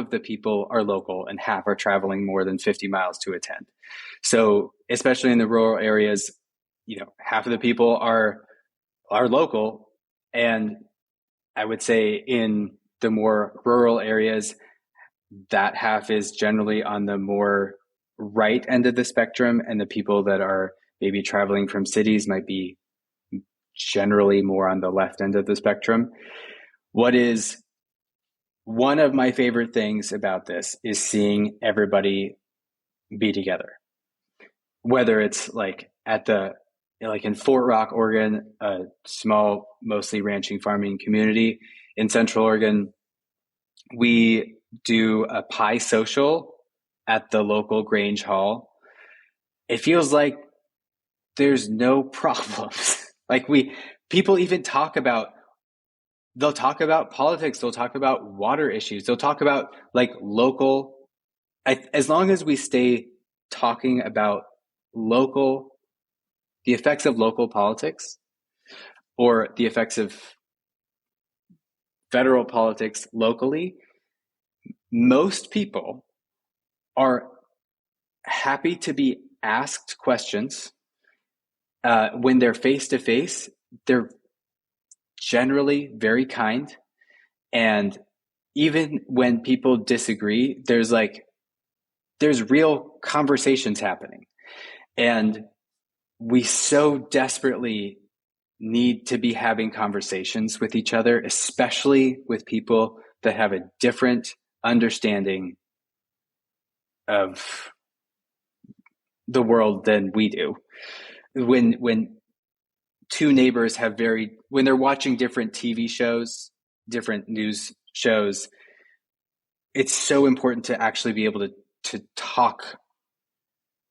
the people are local, and half are traveling more than 50 miles to attend. So especially in the rural areas, half of the people are local, and I would say in the more rural areas, that half is generally on the more right end of the spectrum, and the people that are maybe traveling from cities might be generally more on the left end of the spectrum. What is one of my favorite things about this is seeing everybody be together, whether it's like in Fort Rock, Oregon, a small, mostly ranching farming community in Central Oregon. We do a pie social at the local Grange Hall. It feels like there's no problems. Like people even they'll talk about politics. They'll talk about water issues. They'll talk about like local, as long as we stay talking about the effects of local politics or the effects of federal politics locally, most people are happy to be asked questions. When they're face to face, they're generally very kind. And even when people disagree, there's real conversations happening. And we so desperately need to be having conversations with each other, especially with people that have a different understanding of the world than we do. When two neighbors when they're watching different TV shows, different news shows, it's so important to actually be able to talk,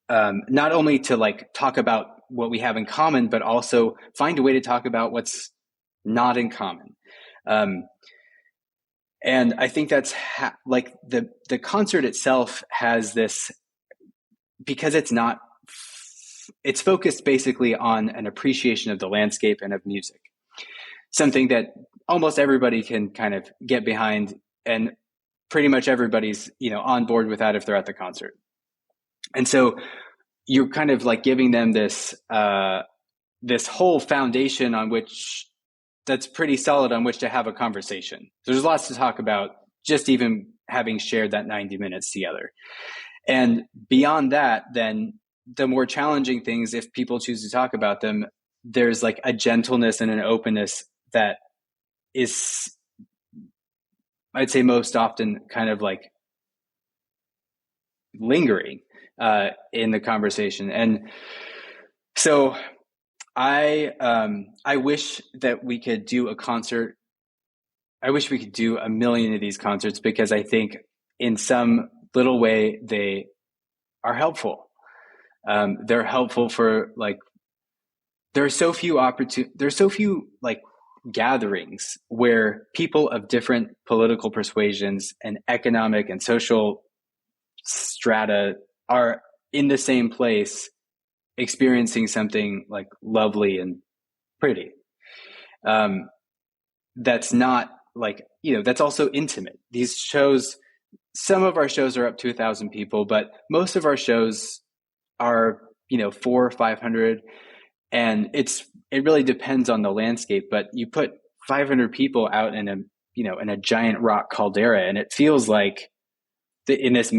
not only to like talk about what we have in common, but also find a way to talk about what's not in common. And I think that's like the concert itself has this, because it's focused basically on an appreciation of the landscape and of music, something that almost everybody can kind of get behind, and pretty much everybody's, on board with that if they're at the concert. And so you're kind of like giving them this whole foundation that's pretty solid on which to have a conversation. There's lots to talk about, just even having shared that 90 minutes together. And beyond that, then the more challenging things, if people choose to talk about them, there's like a gentleness and an openness that is, I'd say, most often kind of like lingering in the conversation. And so I wish that we could do a concert. I wish we could do a million of these concerts, because I think in some little way they are helpful. They're helpful for like, there's so few like gatherings where people of different political persuasions and economic and social strata are in the same place, experiencing something like lovely and pretty. That's not like, that's also intimate. These shows, some of our shows are up to 1,000 people, but most of our shows are, 400 or 500. And it's it really depends on the landscape, but you put 500 people out in a giant rock caldera, and it feels like in this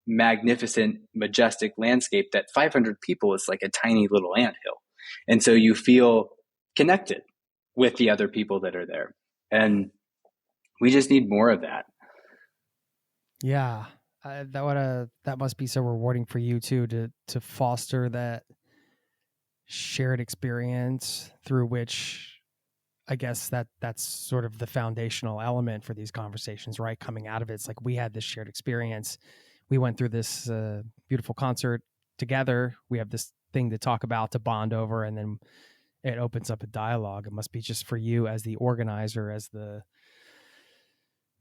magnificent, majestic landscape, that 500 people is like a tiny little anthill. And so you feel connected with the other people that are there. And we just need more of that. Yeah. That must be so rewarding for you too, to foster that shared experience through which, I guess that's sort of the foundational element for these conversations, right? Coming out of it, it's like we had this shared experience. We went through this beautiful concert together. We have this thing to talk about, to bond over, and then it opens up a dialogue. It must be just for you as the organizer, as the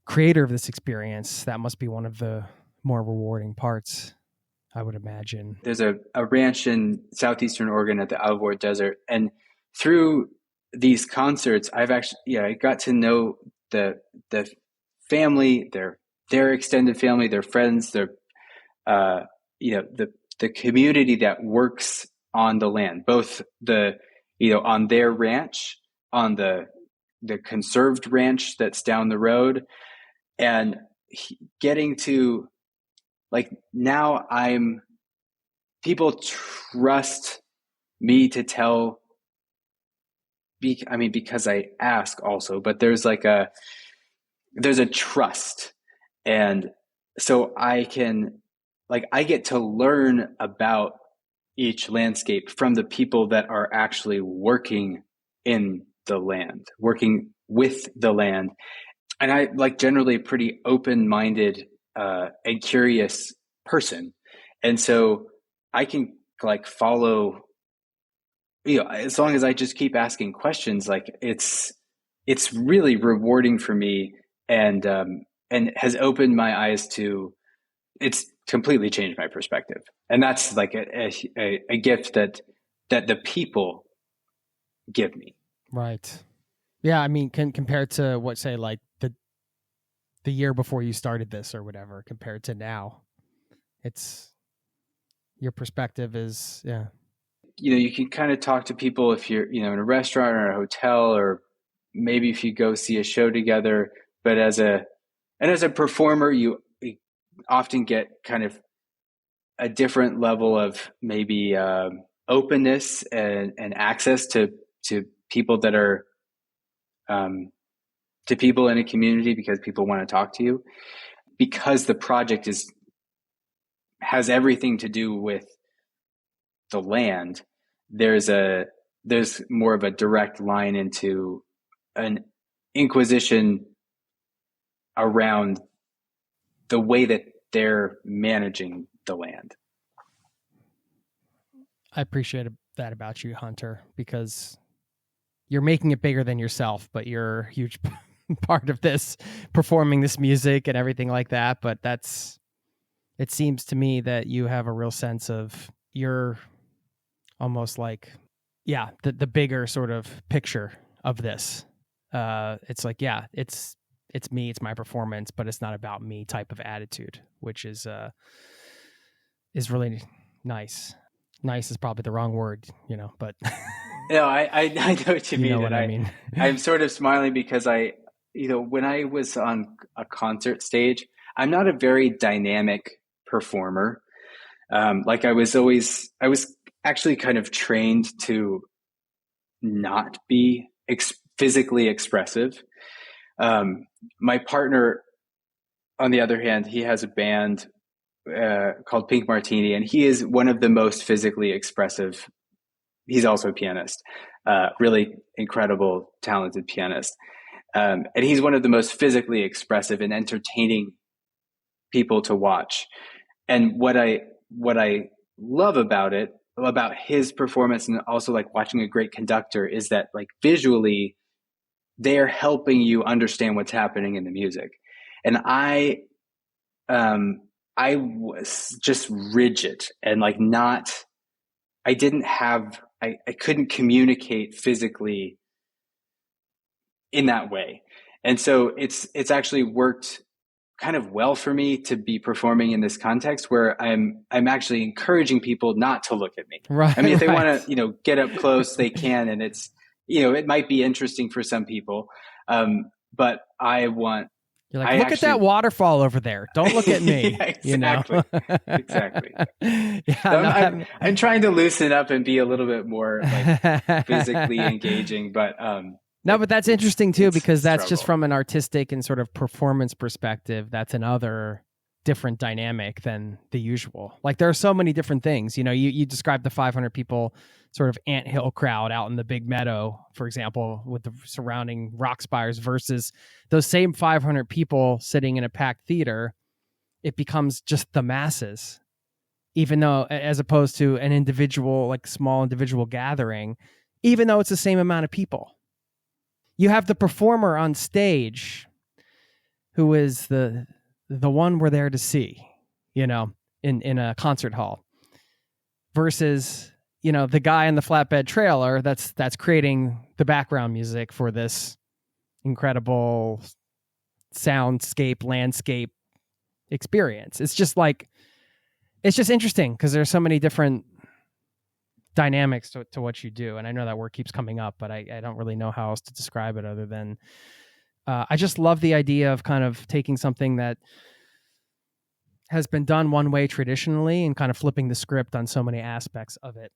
creator of this experience. That must be one of the more rewarding parts, I would imagine. There's a ranch in southeastern Oregon at the Alvord Desert, and through these concerts, I got to know the family, their extended family, their friends, their the community that works on the land, both on their ranch, on the conserved ranch that's down the road, and getting to, like, now people trust me to tell. Because I ask also, but there's a trust. And so I get to learn about each landscape from the people that are actually working in the land, working with the land. And I generally a pretty open-minded and curious person. And so I can follow, as long as I just keep asking questions, it's really rewarding for me, and has opened my eyes to, it's completely changed my perspective. And that's like a gift that the people give me. Right. Yeah. I mean, compared to what, say, like the year before you started this or whatever, compared to now, your perspective is, yeah. You can kind of talk to people if you're, in a restaurant or a hotel, or maybe if you go see a show together. But as a performer, you often get kind of a different level of maybe openness and access to people that are to people in a community, because people want to talk to you, because the project has everything to do with the land. There's more of a direct line into an inquisition around the way that they're managing the land. I appreciate that about you, Hunter, because you're making it bigger than yourself, but you're a huge part of this, performing this music and everything like that. But it seems to me that you have a real sense of, you're almost like, the bigger sort of picture of this. It's like, it's me, it's my performance, but it's not about me type of attitude, which is really nice. Nice is probably the wrong word, but no, I know what you mean. Know what I mean. I'm sort of smiling because when I was on a concert stage, I'm not a very dynamic performer. I was actually kind of trained to not be physically expressive. My partner, on the other hand, he has a band called Pink Martini, and he is one of the most physically expressive. He's also a pianist, really incredible, talented pianist. And he's one of the most physically expressive and entertaining people to watch. And what I love about his performance, and also watching a great conductor, is that visually they're helping you understand what's happening in the music. And I was just rigid and I couldn't communicate physically in that way. And so it's actually worked kind of well for me to be performing in this context where I'm actually encouraging people not to look at me. Right. I mean, if they want to, get up close, they can, and it's, it might be interesting for some people. But you're like, look at that waterfall over there. Don't look at me. Yeah, exactly. Exactly. Yeah, so I'm trying to loosen up and be a little bit more like physically engaging, but no, but that's interesting too, because that's just struggle. from an artistic and sort of performance perspective. That's another different dynamic than the usual. Like there are so many different things. You described the 500 people sort of anthill crowd out in the big meadow, for example, with the surrounding rock spires versus those same 500 people sitting in a packed theater. It becomes just the masses, even though, as opposed to an individual, like small individual gathering, even though it's the same amount of people. You have the performer on stage who is the one we're there to see, in a concert hall, versus, the guy in the flatbed trailer that's creating the background music for this incredible soundscape, landscape experience. It's just interesting because there's so many different dynamics to what you do. And I know that word keeps coming up, but I don't really know how else to describe it other than I just love the idea of kind of taking something that has been done one way traditionally and kind of flipping the script on so many aspects of it.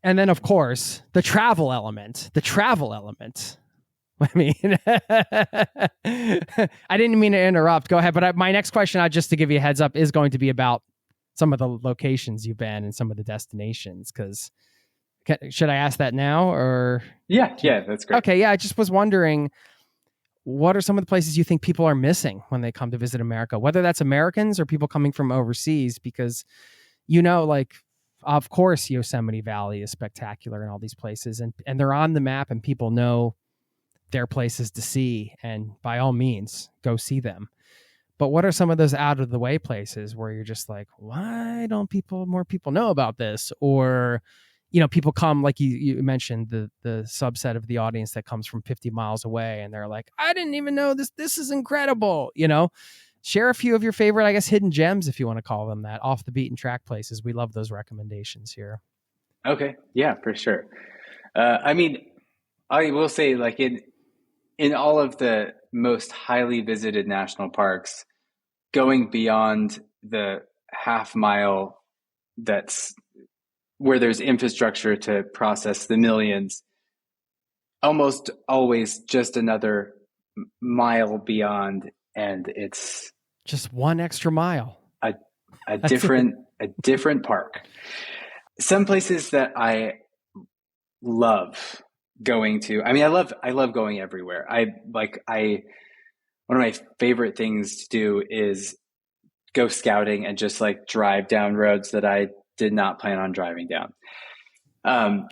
And then, of course, the travel element. I mean, I didn't mean to interrupt. Go ahead. But my next question, just to give you a heads up, is going to be about some of the locations you've been and some of the destinations. Because should I ask that now or? Yeah, that's great. Okay, yeah. I just was wondering, what are some of the places you think people are missing when they come to visit America, whether that's Americans or people coming from overseas? Because, of course, Yosemite Valley is spectacular in all these places, and they're on the map and people know their places to see, and by all means, go see them. But what are some of those out of the way places where you're just like, why don't more people know about this? Or, people come, like you mentioned, the subset of the audience that comes from 50 miles away, and they're like, I didn't even know this. This is incredible. Share a few of your favorite, I guess, hidden gems, if you want to call them that, off the beaten track places. We love those recommendations here. Okay. Yeah, for sure. I will say, like in all of the most highly visited national parks, going beyond the half mile that's where there's infrastructure to process the millions, almost always just another mile beyond, and it's just one extra mile. A different park. Some places that I love going to. I mean, I love going everywhere. One of my favorite things to do is go scouting and just like drive down roads that I did not plan on driving down.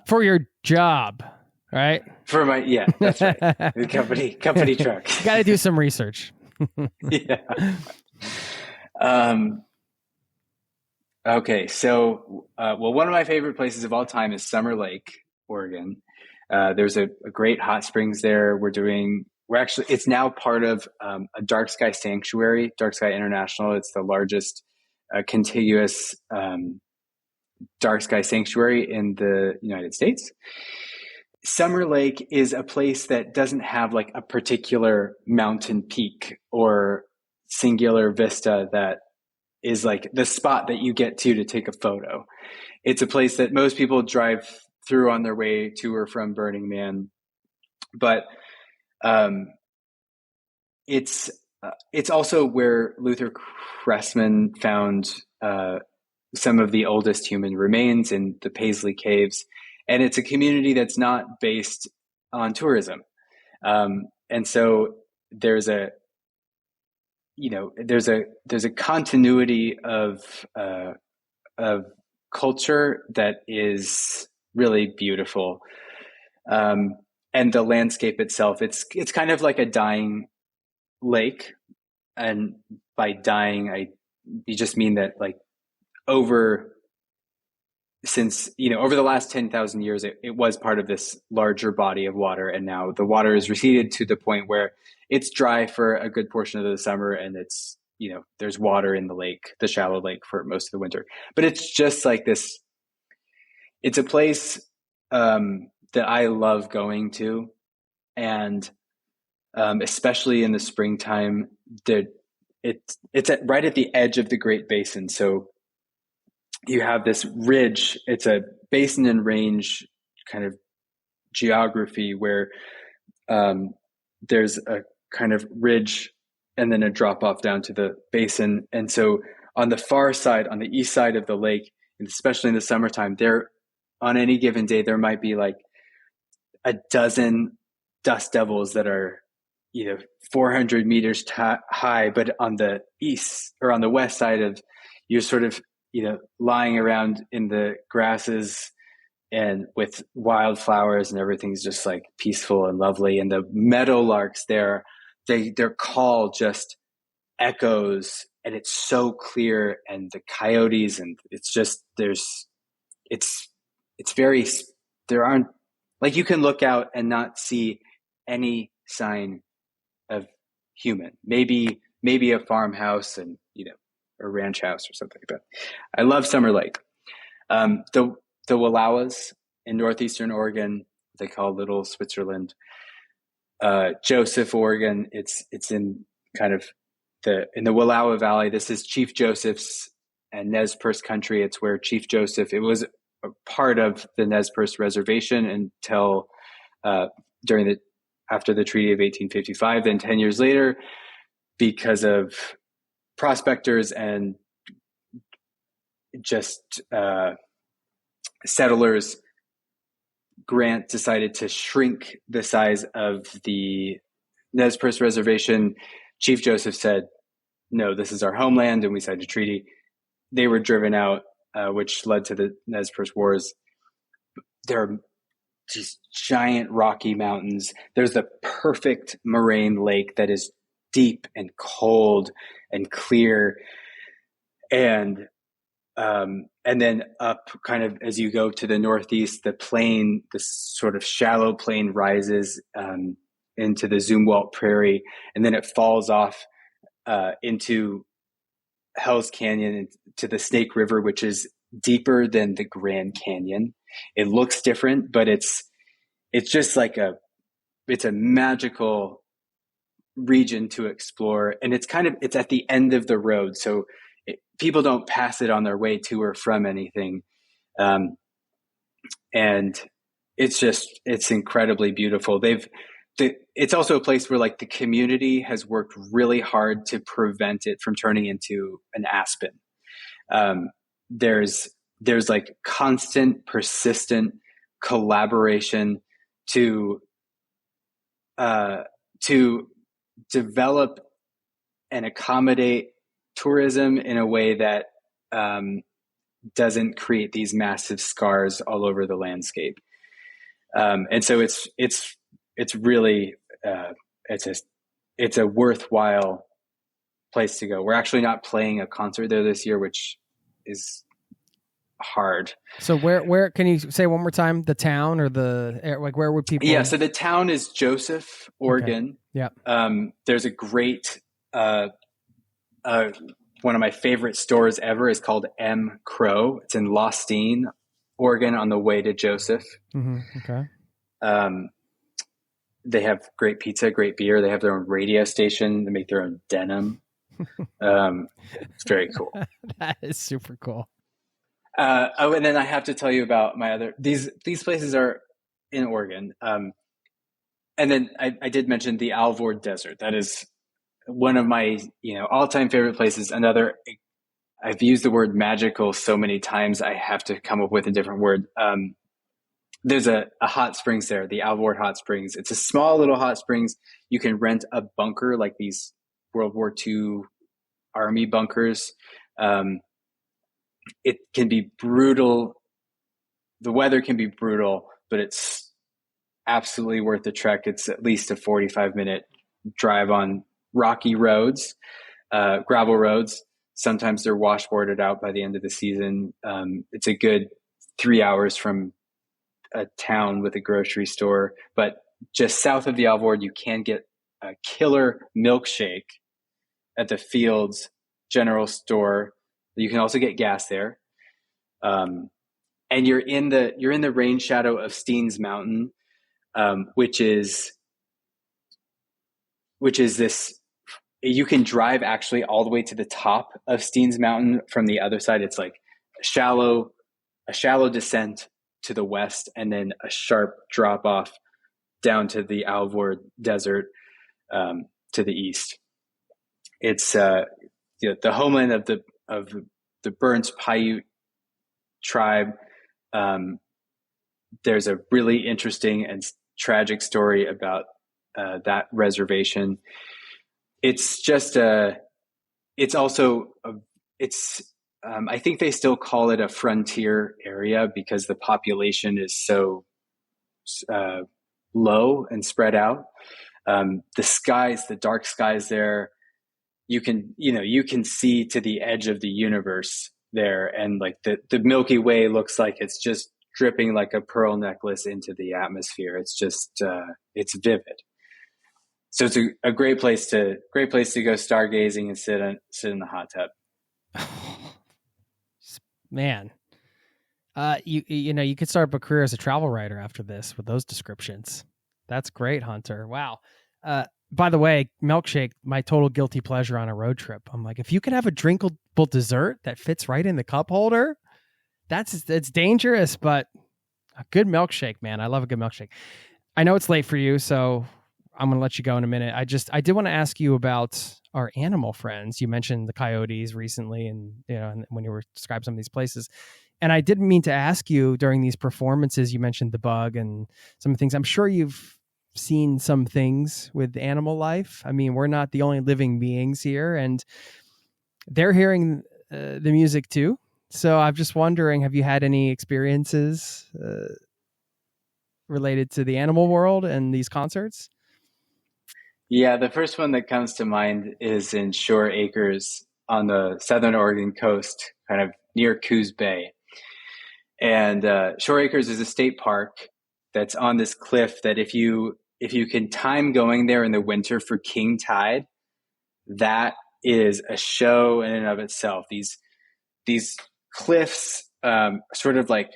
For your job, right? That's right. The company truck. You got to do some research. Yeah. Okay. So, one of my favorite places of all time is Summer Lake, Oregon. There's a great hot springs there. It's now part of a dark sky sanctuary, Dark Sky International. It's the largest contiguous dark sky sanctuary in the United States. Summer Lake is a place that doesn't have like a particular mountain peak or singular vista that is like the spot that you get to take a photo. It's a place that most people drive through on their way to or from Burning Man, but it's also where Luther Cressman found some of the oldest human remains in the Paisley Caves, and it's a community that's not based on tourism, and so there's a continuity of culture that is really beautiful. And the landscape itself, it's kind of like a dying lake. And by dying, you just mean that like over since, over the last 10,000 years, it was part of this larger body of water. And now the water is receded to the point where it's dry for a good portion of the summer. And it's, there's water in the lake, the shallow lake, for most of the winter. But it's just like this, it's a place that I love going to. And especially in the springtime, it's right at the edge of the Great Basin. So you have this ridge. It's a basin and range kind of geography where there's a kind of ridge and then a drop off down to the basin. And so on the far side, on the east side of the lake, and especially in the summertime, on any given day, there might be like a dozen dust devils that are 400 meters high, but on the east or on the west side of, you're sort of lying around in the grasses and with wildflowers, and everything's just like peaceful and lovely. And the meadowlarks their call just echoes, and it's so clear. And the coyotes, and it's just, there aren't, like, you can look out and not see any sign of human, maybe a farmhouse and, a ranch house or something. But I love Summer Lake. The Wallowas in northeastern Oregon, they call Little Switzerland. Joseph, Oregon, it's in kind of in the Wallowa Valley. This is Chief Joseph's and Nez Perce country. It's where Chief Joseph, it was a part of the Nez Perce reservation until after the Treaty of 1855. Then 10 years later, because of prospectors and just settlers, Grant decided to shrink the size of the Nez Perce reservation. Chief Joseph said, no, this is our homeland, and we signed a treaty. They were driven out, which led to the Nez Perce Wars. There are these giant rocky mountains. There's the perfect moraine lake that is deep and cold and clear. And then up kind of as you go to the northeast, the plain, this sort of shallow plain rises into the Zumwalt Prairie, and then it falls off into Hell's Canyon, to the Snake River, which is deeper than the Grand Canyon. It looks different, but it's just like it's a magical region to explore. And it's at the end of the road. So people don't pass it on their way to or from anything. And it's incredibly beautiful. It's also a place where, like, the community has worked really hard to prevent it from turning into an aspen. There's like constant, persistent collaboration to develop and accommodate tourism in a way that doesn't create these massive scars all over the landscape. And so it's really it's a worthwhile place to go. We're actually not playing a concert there this year, which is hard. So where can you say one more time, the town or where would people? Yeah. So the town is Joseph, Oregon. Okay. Yeah. There's a great, one of my favorite stores ever is called M. Crow. It's in Lostine, Oregon, on the way to Joseph. Mm-hmm. Okay. They have great pizza, great beer. They have their own radio station. They make their own denim. It's very cool. That is super cool. And then I have to tell you about these places are in Oregon. And then I did mention the Alvord Desert. That is one of my, all-time favorite places. I've used the word magical so many times, I have to come up with a different word. There's a hot springs there, the Alvord Hot Springs. It's a small little hot springs. You can rent a bunker, like these World War II Army bunkers. It can be brutal. The weather can be brutal, but it's absolutely worth the trek. It's at least a 45-minute drive on rocky roads, gravel roads. Sometimes they're washboarded out by the end of the season. It's a good 3 hours from a town with a grocery store. But just south of the Alvord, you can get a killer milkshake at the Fields General Store. You can also get gas there. And you're in the rain shadow of Steens Mountain, which is this. You can drive actually all the way to the top of Steens Mountain from the other side. It's like a shallow descent to the west, and then a sharp drop off down to the Alvord Desert to the east. It's the homeland of the Burns Paiute tribe. There's a really interesting and tragic story about that reservation. It's just it's also I think they still call it a frontier area because the population is so low and spread out. The dark skies there, you can see to the edge of the universe there, and like the Milky Way looks like it's just dripping like a pearl necklace into the atmosphere. It's just it's vivid. So it's a great place to go stargazing and sit in the hot tub. Man, you could start up a career as a travel writer after this with those descriptions. That's great, Hunter. Wow. By the way, milkshake, my total guilty pleasure on a road trip. I'm like, if you could have a drinkable dessert that fits right in the cup holder, it's dangerous, but a good milkshake, man. I love a good milkshake. I know it's late for you, so I'm going to let you go in a minute. I did want to ask you about our animal friends. You mentioned the coyotes recently, and when you were describing some of these places. And I didn't mean to ask you during these performances, you mentioned the bug and some things. I'm sure you've seen some things with animal life. I mean, we're not the only living beings here, and they're hearing the music too. So I'm just wondering, have you had any experiences related to the animal world and these concerts? Yeah, the first one that comes to mind is in Shore Acres on the southern Oregon coast, kind of near Coos Bay. And Shore Acres is a state park that's on this cliff that if you can time going there in the winter for king tide, that is a show in and of itself. These cliffs sort of like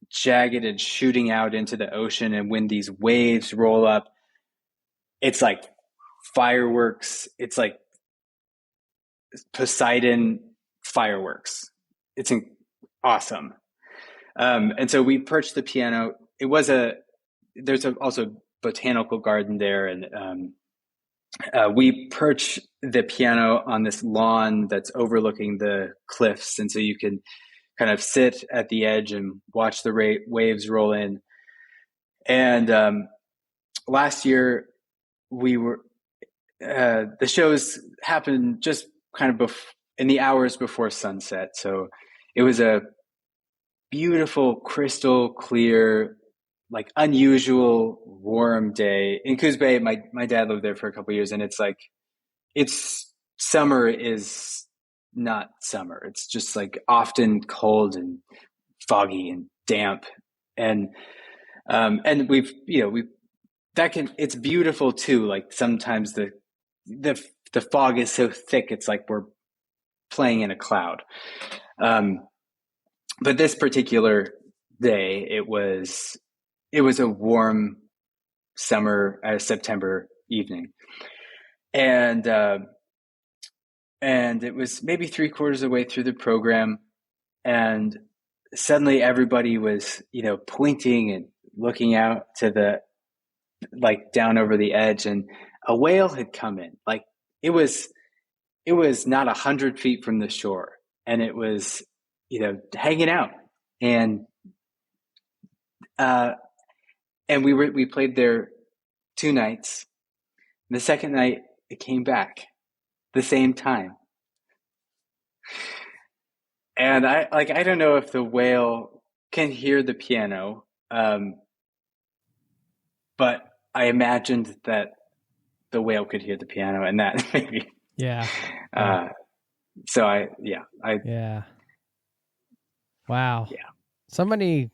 jagged and shooting out into the ocean, and when these waves roll up, it's like fireworks. It's like Poseidon fireworks. It's awesome. And so we perched the piano. There's also botanical garden there, and we perch the piano on this lawn that's overlooking the cliffs, and so you can kind of sit at the edge and watch the waves roll in. And last year we were the shows happened just kind of in the hours before sunset, so it was a beautiful, crystal clear, like unusual warm day in Coos Bay. My dad lived there for a couple of years, and it's summer is not summer. It's just like often cold and foggy and damp, and it's beautiful too. Like sometimes the fog is so thick, it's like we're playing in a cloud. But this particular day, it was a warm summer September evening, and it was maybe 3/4 of the way through the program, and suddenly everybody was pointing and looking out to down over the edge, and a whale had come in. Like it was not 100 feet from the shore, and it was hanging out, and we played there 2 nights. And the second night it came back the same time, and I don't know if the whale can hear the piano, but I imagined that the whale could hear the piano, and that maybe yeah. So I Yeah. Wow. Yeah. So many,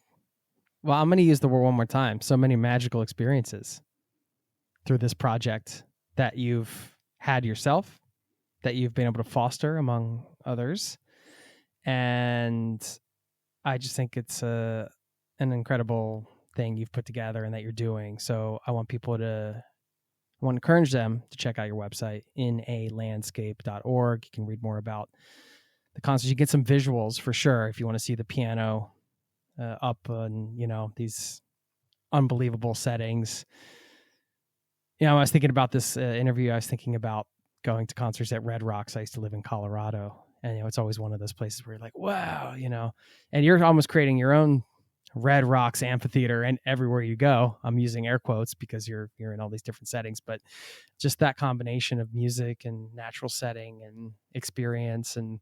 well, I'm going to use the word one more time. So many magical experiences through this project that you've had yourself, that you've been able to foster among others. And I just think it's an incredible thing you've put together and that you're doing. So I want to encourage them to check out your website, inalandscape.org. You can read more about the concerts. You get some visuals for sure if you want to see the piano up and, these unbelievable settings. I was thinking about this interview. I was thinking about going to concerts at Red Rocks. I used to live in Colorado, and it's always one of those places where you're like, wow, and you're almost creating your own Red Rocks amphitheater, and everywhere you go, I'm using air quotes because you're in all these different settings, but just that combination of music and natural setting and experience and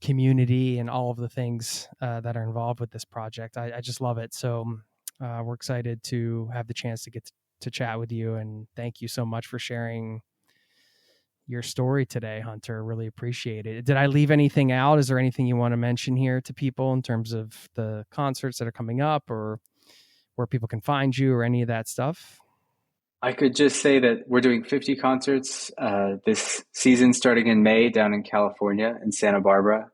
community and all of the things that are involved with this project. I just love it. So we're excited to have the chance to get to chat with you, and thank you so much for sharing your story today, Hunter. Really appreciate it. Did I leave anything out? Is there anything you want to mention here to people in terms of the concerts that are coming up, or where people can find you, or any of that stuff? I could just say that we're doing 50 concerts this season, starting in May down in California in Santa Barbara.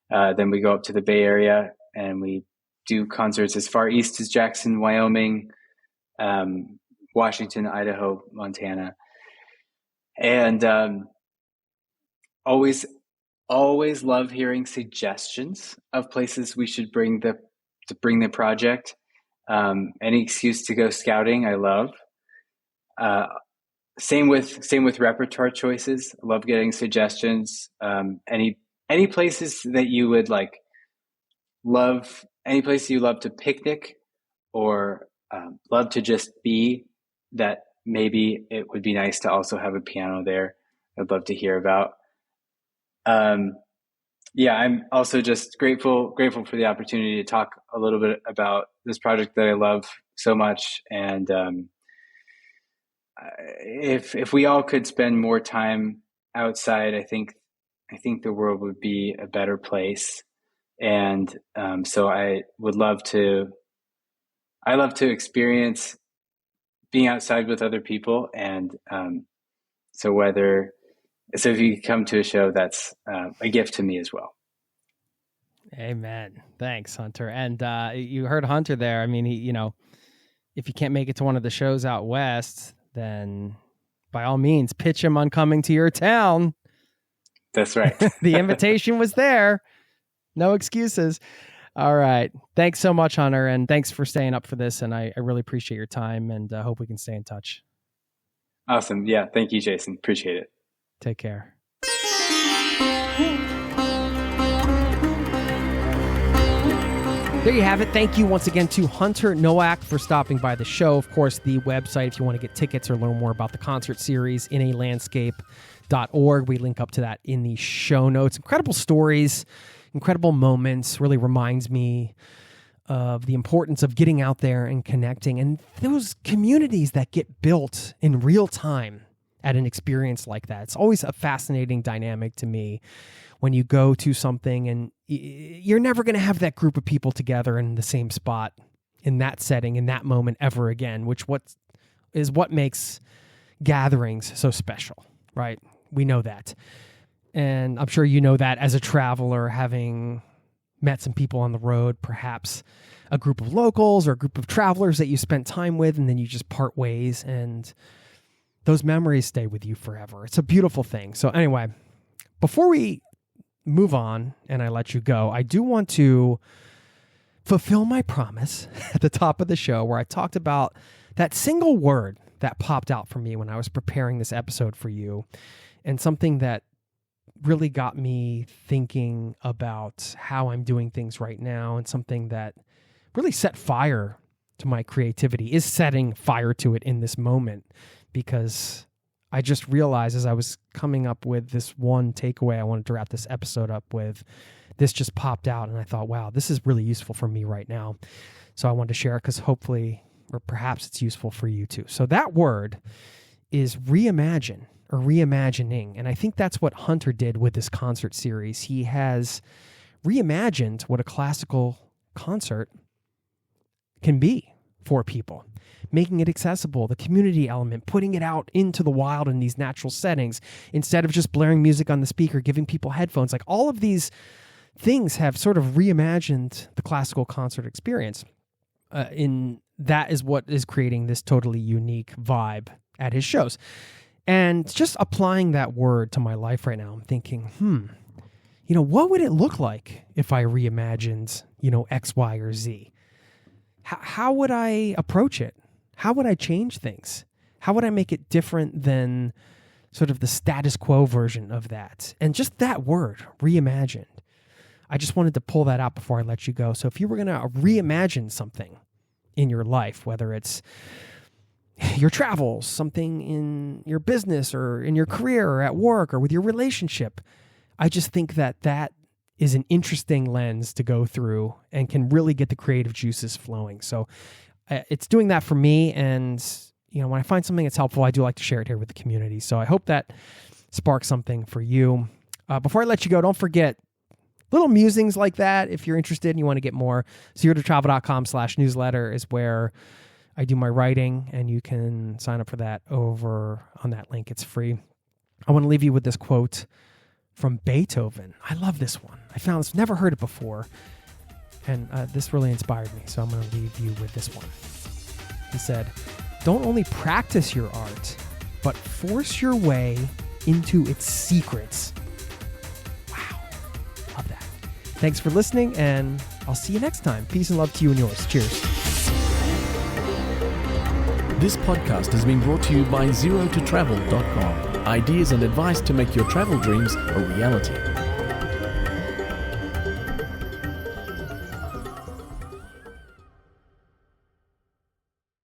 Then we go up to the Bay Area and we do concerts as far east as Jackson, Wyoming, Washington, Idaho, Montana. And always love hearing suggestions of places we should bring the project. Any excuse to go scouting, I love. Same with repertoire choices. I love getting suggestions. Any places that you would love, any place you love to picnic or love to just be, that maybe it would be nice to also have a piano there. I'd love to hear about. I'm also just grateful for the opportunity to talk a little bit about this project that I love so much. And if we all could spend more time outside, I think the world would be a better place. And so I love to experience being outside with other people. And so if you come to a show, that's a gift to me as well. Amen. Thanks, Hunter. And you heard Hunter there. I mean, he, if you can't make it to one of the shows out west, then by all means, pitch him on coming to your town. That's right. The invitation was there. No excuses. All right. Thanks so much, Hunter. And thanks for staying up for this. And I really appreciate your time, and hope we can stay in touch. Awesome. Yeah. Thank you, Jason. Appreciate it. Take care. There you have it. Thank you once again to Hunter Noack for stopping by the show. Of course, the website, if you want to get tickets or learn more about the concert series, inalandscape.org. We link up to that in the show notes. Incredible stories, incredible moments. Really reminds me of the importance of getting out there and connecting, and those communities that get built in real time at an experience like that. It's always a fascinating dynamic to me when you go to something and you're never going to have that group of people together in the same spot, in that setting, in that moment ever again, which what makes gatherings so special, right? We know that. And I'm sure you know that as a traveler, having met some people on the road, perhaps a group of locals or a group of travelers that you spent time with, and then you just part ways, and those memories stay with you forever. It's a beautiful thing. So anyway, before we move on and I let you go, I do want to fulfill my promise at the top of the show where I talked about that single word that popped out for me when I was preparing this episode for you, and something that really got me thinking about how I'm doing things right now, and something that really set fire to my creativity, is setting fire to it in this moment, because I just realized as I was coming up with this one takeaway I wanted to wrap this episode up with, this just popped out, and I thought, wow, this is really useful for me right now. So I wanted to share it because hopefully, or perhaps it's useful for you too. So that word is reimagine, or reimagining. And I think that's what Hunter did with this concert series. He has reimagined what a classical concert can be for people. Making it accessible, the community element, putting it out into the wild in these natural settings, instead of just blaring music on the speaker, giving people headphones. Like, all of these things have sort of reimagined the classical concert experience. That is what is creating this totally unique vibe at his shows. And just applying that word to my life right now, I'm thinking, what would it look like if I reimagined, X, Y, or Z? How would I approach it? How would I change things? How would I make it different than sort of the status quo version of that? And just that word, reimagined. I just wanted to pull that out before I let you go. So if you were going to reimagine something in your life, whether it's your travels, something in your business or in your career or at work or with your relationship, I just think that is an interesting lens to go through and can really get the creative juices flowing. So it's doing that for me. And, when I find something that's helpful, I do like to share it here with the community. So I hope that sparks something for you. Before I let you go, don't forget little musings like that. If you're interested and you want to get more, zerototravel.com/newsletter is where I do my writing, and you can sign up for that over on that link. It's free. I want to leave you with this quote from Beethoven. I love this one. I found this, never heard it before, and this really inspired me, so I'm going to leave you with this one. He said, "Don't only practice your art, but force your way into its secrets." Wow. Love that. Thanks for listening, and I'll see you next time. Peace and love to you and yours. Cheers. This podcast has been brought to you by zerototravel.com. Ideas and advice to make your travel dreams a reality.